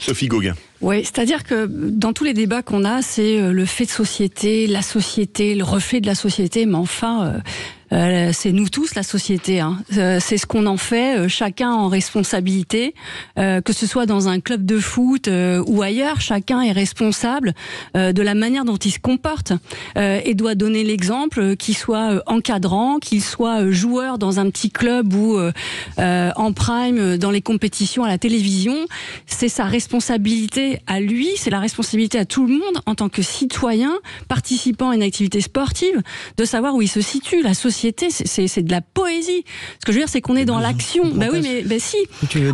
Sophie Gauguin. Oui, c'est-à-dire que dans tous les débats qu'on a, c'est le fait de société, la société, le reflet de la société, mais enfin, c'est nous tous la société. Hein. C'est ce qu'on en fait, chacun en responsabilité, que ce soit dans un club de foot ou ailleurs, chacun est responsable de la manière dont il se comporte et doit donner l'exemple, qu'il soit encadrant, qu'il soit joueur dans un petit club ou en prime dans les compétitions à la télévision. C'est sa responsabilité à lui, c'est la responsabilité à tout le monde en tant que citoyen participant à une activité sportive de savoir où il se situe. La société, c'est de la poésie. Ce que je veux dire, c'est qu'on est dans l'action. Bah oui, mais si,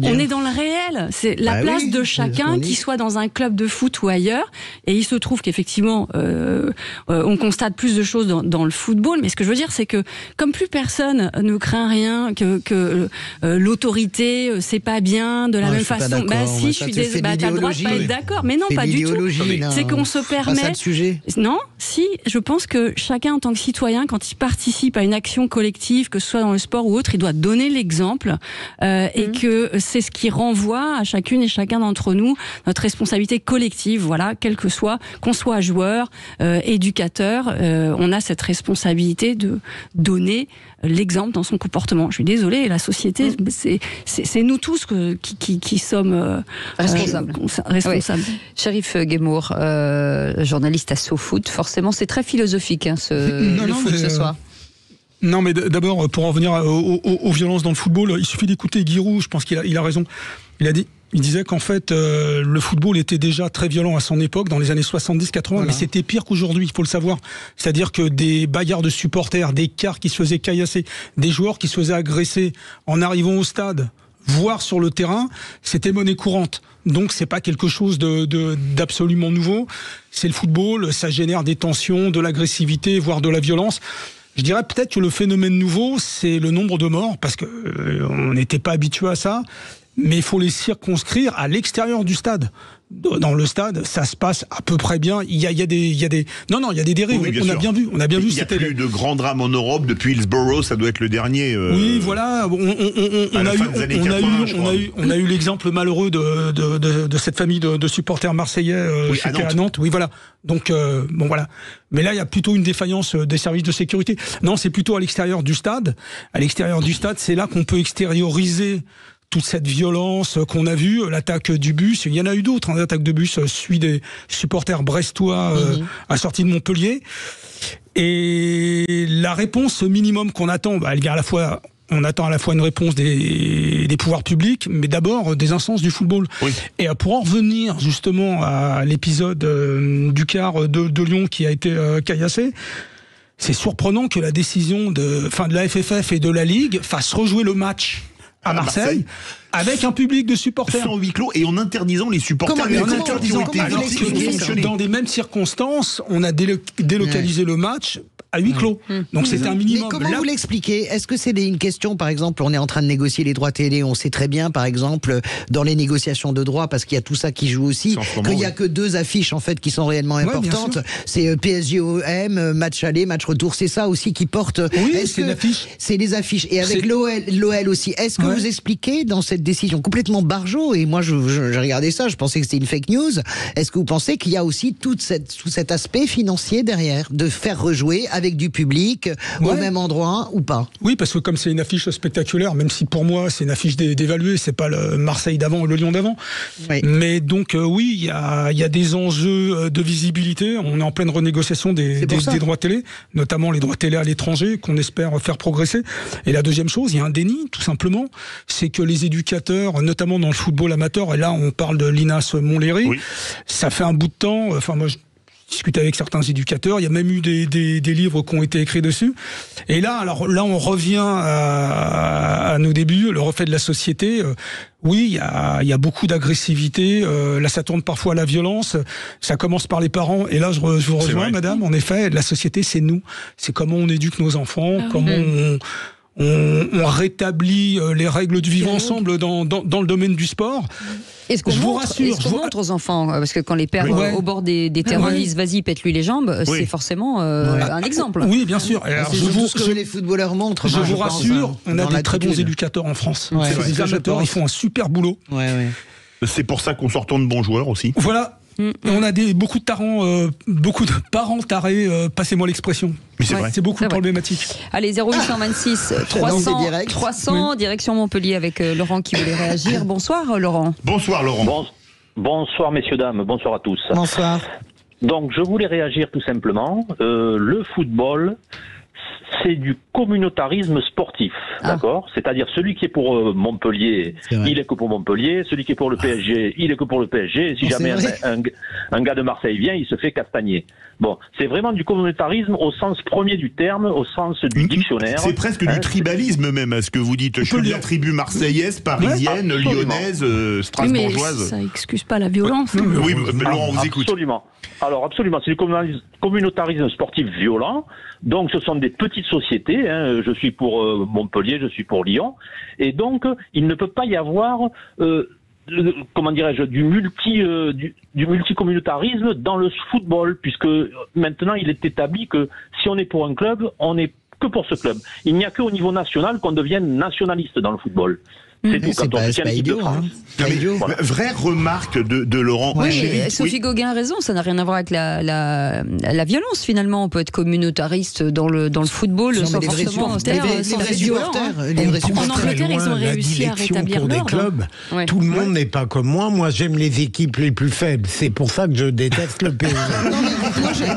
on est dans le réel. C'est la place de chacun, qui soit dans un club de foot ou ailleurs. Et il se trouve qu'effectivement, on constate plus de choses dans le football. Mais ce que je veux dire, c'est que comme plus personne ne craint rien, que l'autorité, c'est pas bien de la même façon. Bah si, je suis désolée. Bah t'as le droit de pas être d'accord, mais non, pas du tout. C'est qu'on se permet. Non, si, je pense que chacun en tant que citoyen, quand il participe à une action collective, que ce soit dans le sport ou autre, il doit donner l'exemple et que c'est ce qui renvoie à chacune et chacun d'entre nous notre responsabilité collective. Voilà, quel que soit, qu'on soit joueur, éducateur, on a cette responsabilité de donner l'exemple dans son comportement. Je suis désolée, la société, c'est nous tous qui sommes responsables. Oui. Chérif Guémour, journaliste à SoFoot, forcément c'est très philosophique le foot ce soir. Non, mais d'abord, pour en revenir aux violences dans le football, il suffit d'écouter Giroud, je pense qu'il a raison. Il disait qu'en fait, le football était déjà très violent à son époque, dans les années 70-80, voilà. Mais c'était pire qu'aujourd'hui, il faut le savoir. C'est-à-dire que des bagarres de supporters, des cars qui se faisaient caillasser, des joueurs qui se faisaient agresser en arrivant au stade, voire sur le terrain, c'était monnaie courante. Donc c'est pas quelque chose d'absolument nouveau. C'est le football, ça génère des tensions, de l'agressivité, voire de la violence. Je dirais peut-être que le phénomène nouveau, c'est le nombre de morts, parce que on n'était pas habitué à ça, mais il faut les circonscrire à l'extérieur du stade. dans le stade, ça se passe à peu près bien. Il y a des dérives. Oui, on a bien vu. Il n'y a plus de grands drames en Europe depuis Hillsborough, ça doit être le dernier. Oui, voilà. On a eu l'exemple malheureux de cette famille de supporters marseillais à Nantes. Oui, voilà. Donc bon, voilà. Mais là, il y a plutôt une défaillance des services de sécurité. Non, c'est plutôt à l'extérieur du stade. À l'extérieur du stade, c'est là qu'on peut extérioriser toute cette violence qu'on a vue, l'attaque du bus. Il y en a eu d'autres. L'attaque de bus suit des supporters brestois à sortie de Montpellier. Et la réponse minimum qu'on attend, elle vient on attend à la fois une réponse des pouvoirs publics, mais d'abord des instances du football. Oui. Et pour en revenir justement à l'épisode du quart de Lyon qui a été caillassé, c'est surprenant que la décision de la FFF et de la Ligue fasse rejouer le match à Marseille avec un public de supporters sans huis clos et en interdisant les supporters. Dans des mêmes circonstances, on a délocalisé le match à huis clos. Donc c'était un minimum. Mais comment vous l'expliquez? Est-ce que c'est une question, par exemple, on est en train de négocier les droits télé, on sait très bien, par exemple, dans les négociations de droits, parce qu'il y a tout ça qui joue aussi, qu'il n'y a que 2 affiches en fait qui sont réellement importantes. C'est PSG-OM, match aller, match retour. C'est ça aussi qui porte. Oui, c'est l'affiche. C'est les affiches. Et avec l'OL aussi. Est-ce que vous expliquez dans cette décision complètement barjot, et moi je regardais ça, je pensais que c'était une fake news, est-ce que vous pensez qu'il y a aussi tout cet aspect financier derrière, de faire rejouer avec du public au même endroit ou pas? Oui, parce que comme c'est une affiche spectaculaire, même si pour moi c'est une affiche dévaluée, c'est pas le Marseille d'avant ou le Lyon d'avant. Oui. Mais donc oui, il y a des enjeux de visibilité. On est en pleine renégociation des droits télé, notamment les droits télé à l'étranger qu'on espère faire progresser. Et la deuxième chose, il y a un déni, tout simplement, c'est que les éducateurs, notamment dans le football amateur, et là on parle de l'INAS Montlhéry, ça fait un bout de temps, moi je discute avec certains éducateurs, il y a même eu des livres qui ont été écrits dessus. Et là, on revient à nos débuts, le reflet de la société. Oui, il y a beaucoup d'agressivité. Là, ça tourne parfois à la violence. Ça commence par les parents. Et là, je vous rejoins, madame. En effet, la société, c'est nous. C'est comment on éduque nos enfants, comment on rétablit les règles du vivre ensemble dans le domaine du sport. Est-ce qu'on montre aux enfants, parce que quand les pères au bord des terrains disent vas-y, pète-lui les jambes, c'est forcément un exemple. Oui, bien sûr. Alors, ce que les footballeurs montrent. Je vous rassure, on a des très bons éducateurs en France. Les amateurs, ils font un super boulot. C'est pour ça qu'on sortons de bons joueurs aussi. Voilà. Et on a beaucoup de parents tarés, passez-moi l'expression. Mais c'est vrai. C'est beaucoup problématique. Allez, 0826 300, direction Montpellier avec Laurent qui voulait réagir. Bonsoir Laurent. Bonsoir Laurent. Bonsoir messieurs, dames, bonsoir à tous. Bonsoir. Donc je voulais réagir tout simplement. Le football, c'est du communautarisme sportif, d'accord? C'est-à-dire celui qui est pour Montpellier, il est que pour Montpellier, celui qui est pour le PSG, il est que pour le PSG, et si jamais un gars de Marseille vient, il se fait castagner. Bon, c'est vraiment du communautarisme au sens premier du terme, au sens du dictionnaire. C'est presque du tribalisme même, à ce que vous dites. Je suis de la tribu marseillaise, parisienne, lyonnaise, strasbourgeoise. Mais ça excuse pas la violence. Oui, Laurent, on vous écoute. Absolument. Alors absolument, c'est du communautarisme sportif violent. Donc ce sont des petites sociétés. Je suis pour Montpellier, je suis pour Lyon, et donc il ne peut pas y avoir comment dirais-je, du multicommunautarisme dans le football, puisque maintenant il est établi que si on est pour un club, on n'est que pour ce club. Il n'y a qu'au niveau national qu'on devienne nationaliste dans le football. C'est tout, quand on soutient l'équipe de France. Voilà. Vraie remarque de Laurent. Sophie Gauguin a raison, ça n'a rien à voir avec la violence finalement. On peut être communautariste dans le football sans forcément être violent. En Angleterre, ils ont réussi à rétablir l'ordre. Tout le monde n'est pas comme moi. Moi, j'aime les équipes les plus faibles. C'est pour ça que je déteste le PSG.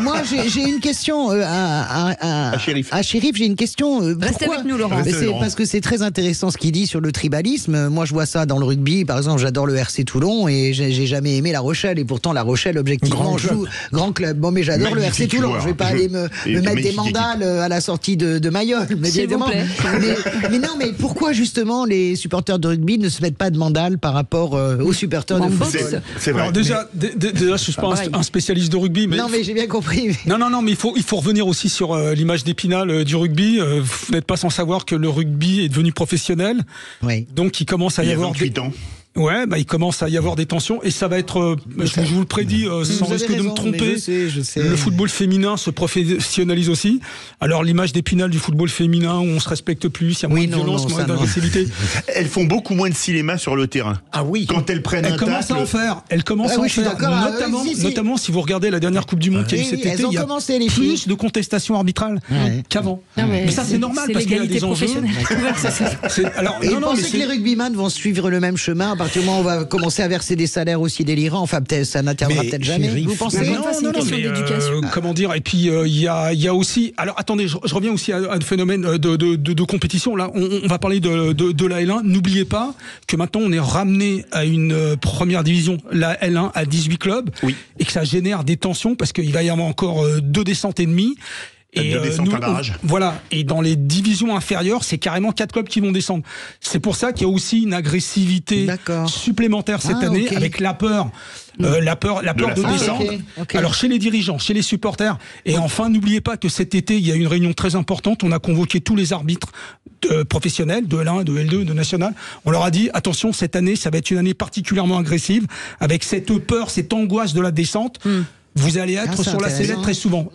Moi, j'ai une question à Chérif. J'ai une question. Restez avec nous, Laurent. Parce que c'est très intéressant ce qu'il dit sur le tribalisme. Moi, je vois ça dans le rugby. Par exemple, j'adore le RC Toulon et j'ai jamais aimé La Rochelle. Et pourtant, La Rochelle, objectivement, joue grand club. Bon, mais j'adore le RC Toulon. Je vais pas aller me mettre des mandales à la sortie de Mayol. Mais évidemment. Mais non, mais pourquoi justement les supporters de rugby ne se mettent pas de mandales par rapport aux supporters de football? C'est vrai. Alors déjà, je suis pas un spécialiste de rugby. Mais non, mais j'ai bien compris. Non, mais il faut revenir aussi sur l'image d'Épinal du rugby. Vous n'êtes pas sans savoir que le rugby est devenu professionnel. Oui. Donc il commence à y avoir 28 ans. Ouais, il commence à y avoir des tensions et ça va être, je vous le prédis, sans risque de me tromper, je sais. Le football féminin se professionnalise aussi. Alors l'image d'Épinal du football féminin où on se respecte plus, il y a moins de violence, moins d'agressivité. Elles font beaucoup moins de cinéma sur le terrain. Ah oui. Quand elles prennent elles commencent à en faire. Elles commencent à en faire. Notamment si vous regardez la dernière Coupe du Monde qui a eu cet été, il y a plus de contestations arbitrales qu'avant. Mais ça c'est normal parce qu'il y a des enjeux. Et vous pensez que les rugbyman vont suivre le même chemin? À partir du moment où on va commencer à verser des salaires aussi délirants, enfin peut-être ça n'atteindra peut-être jamais. Vous pensez? Non, mais comment dire? Et puis il y a aussi. Alors attendez, je reviens aussi à un phénomène de compétition. Là, on va parler de la L1. N'oubliez pas que maintenant on est ramené à une première division, la L1, à 18 clubs, et que ça génère des tensions parce qu'il va y avoir encore 2 descentes et demie. Et voilà. Et dans les divisions inférieures, c'est carrément 4 clubs qui vont descendre. C'est pour ça qu'il y a aussi une agressivité supplémentaire cette année, avec la peur de descendre. Alors chez les dirigeants, chez les supporters. Et enfin, n'oubliez pas que cet été, il y a une réunion très importante. On a convoqué tous les arbitres professionnels de L1, de L2, de National. On leur a dit, attention, cette année, ça va être une année particulièrement agressive, avec cette peur, cette angoisse de la descente. Vous allez être sur la sellette très souvent.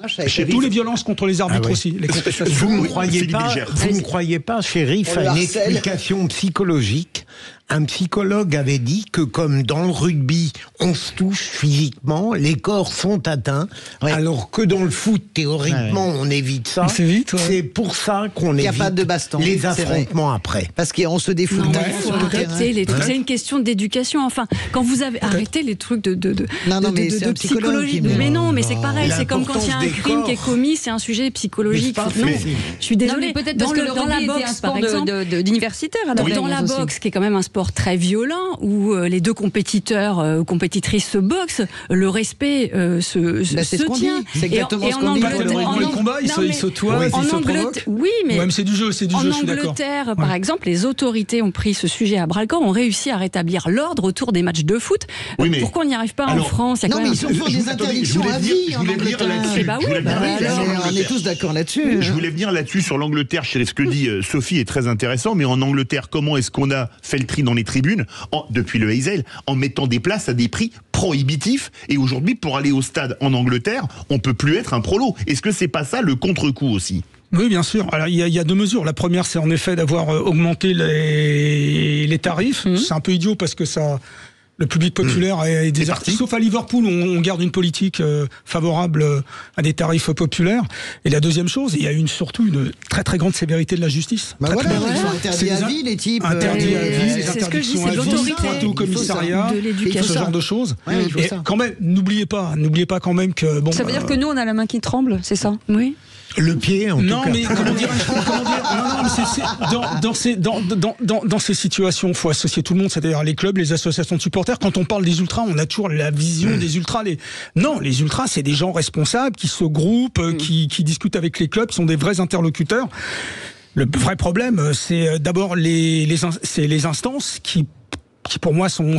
Tous les violences contre les arbitres aussi. Les contestations. Vous ne croyez pas, Chérif, à une explication psychologique? Un psychologue avait dit que comme dans le rugby, on se touche physiquement, les corps sont atteints, alors que dans le foot, théoriquement, on évite ça. C'est pour ça qu'on évite pas de baston, les affrontements après. Parce qu'on se défoule. C'est une question d'éducation. Enfin, quand vous avez arrêté les trucs de psychologie. Mais non, mais c'est pareil. C'est comme quand il y a un crime qui est commis, c'est un sujet psychologique. Non, je suis désolée. Peut-être parce que le rugby était un sport d'universitaire. Dans la boxe, qui est quand même un sport très violent, où les deux compétiteurs ou compétitrices se boxent, le respect se tient. C'est exactement ce qu'on dit. Le combat, ils se toisent, ils se provoquent. Oui, mais c'est du jeu, je suis d'accord. En Angleterre, par exemple, les autorités ont pris ce sujet à bras-le-corps, ont réussi à rétablir l'ordre autour des matchs de foot. Pourquoi on n'y arrive pas en France? Non, mais ils sont pour des interdictions à vie en Angleterre. On est tous d'accord là-dessus. Je voulais venir là-dessus sur l'Angleterre. Ce que dit Sophie est très intéressant, mais en Angleterre, comment est-ce qu'on a fait le tri dans les tribunes depuis le Hazel en mettant des places à des prix prohibitifs, et aujourd'hui pour aller au stade en Angleterre on peut plus être un prolo. Est-ce que c'est pas ça le contre-coup aussi? Oui, bien sûr. Alors, il y a 2 mesures. La première, c'est en effet d'avoir augmenté les tarifs. C'est un peu idiot parce que ça... Le public populaire est déserté. Sauf à Liverpool, où on garde une politique favorable à des tarifs populaires. Et la deuxième chose, il y a surtout une très très grande sévérité de la justice. Ils sont interdits à vie, les types. Interdits à vie, les interdictions à vie, pointés au commissariat, ce genre de choses. Et quand même, n'oubliez pas quand même que... Ça veut dire que nous, on a la main qui tremble, c'est ça? Oui. Le pied, en tout cas. Non, mais comment dire dans ces situations, il faut associer tout le monde, c'est-à-dire les clubs, les associations de supporters. Quand on parle des ultras, on a toujours la vision des ultras. Non, les ultras, c'est des gens responsables qui se groupent, qui discutent avec les clubs, qui sont des vrais interlocuteurs. Le vrai problème, c'est d'abord les instances qui pour moi sont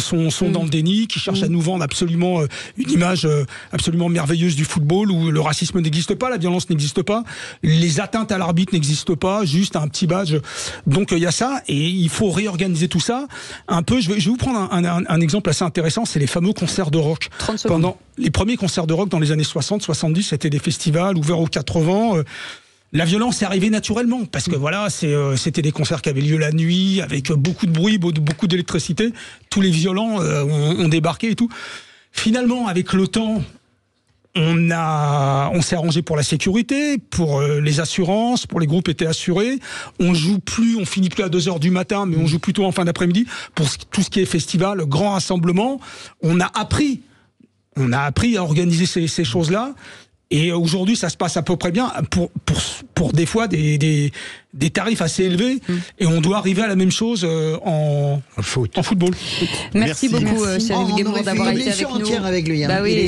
dans le déni, qui cherchent à nous vendre absolument une image absolument merveilleuse du football où le racisme n'existe pas, la violence n'existe pas, les atteintes à l'arbitre n'existent pas, juste un petit badge. Donc il y a ça, et il faut réorganiser tout ça un peu. Je vais vous prendre un exemple assez intéressant, c'est les fameux concerts de rock. Pendant les premiers concerts de rock dans les années 60, 70, c'était des festivals ouverts aux 80. La violence est arrivée naturellement, parce que c'était des concerts qui avaient lieu la nuit, avec beaucoup de bruit, beaucoup d'électricité. Tous les violents ont débarqué et tout. Finalement, avec le temps, on s'est arrangé pour la sécurité, pour les assurances, pour les groupes étaient assurés. On finit plus à 2h du matin, mais on joue plutôt en fin d'après-midi. Pour tout ce qui est festival, grand rassemblement, on a appris à organiser ces choses-là. Et aujourd'hui, ça se passe à peu près bien pour des fois des tarifs assez élevés. Et on doit arriver à la même chose en football. Merci beaucoup, Chérif Guémour, d'avoir été avec nous. Avec lui, hein.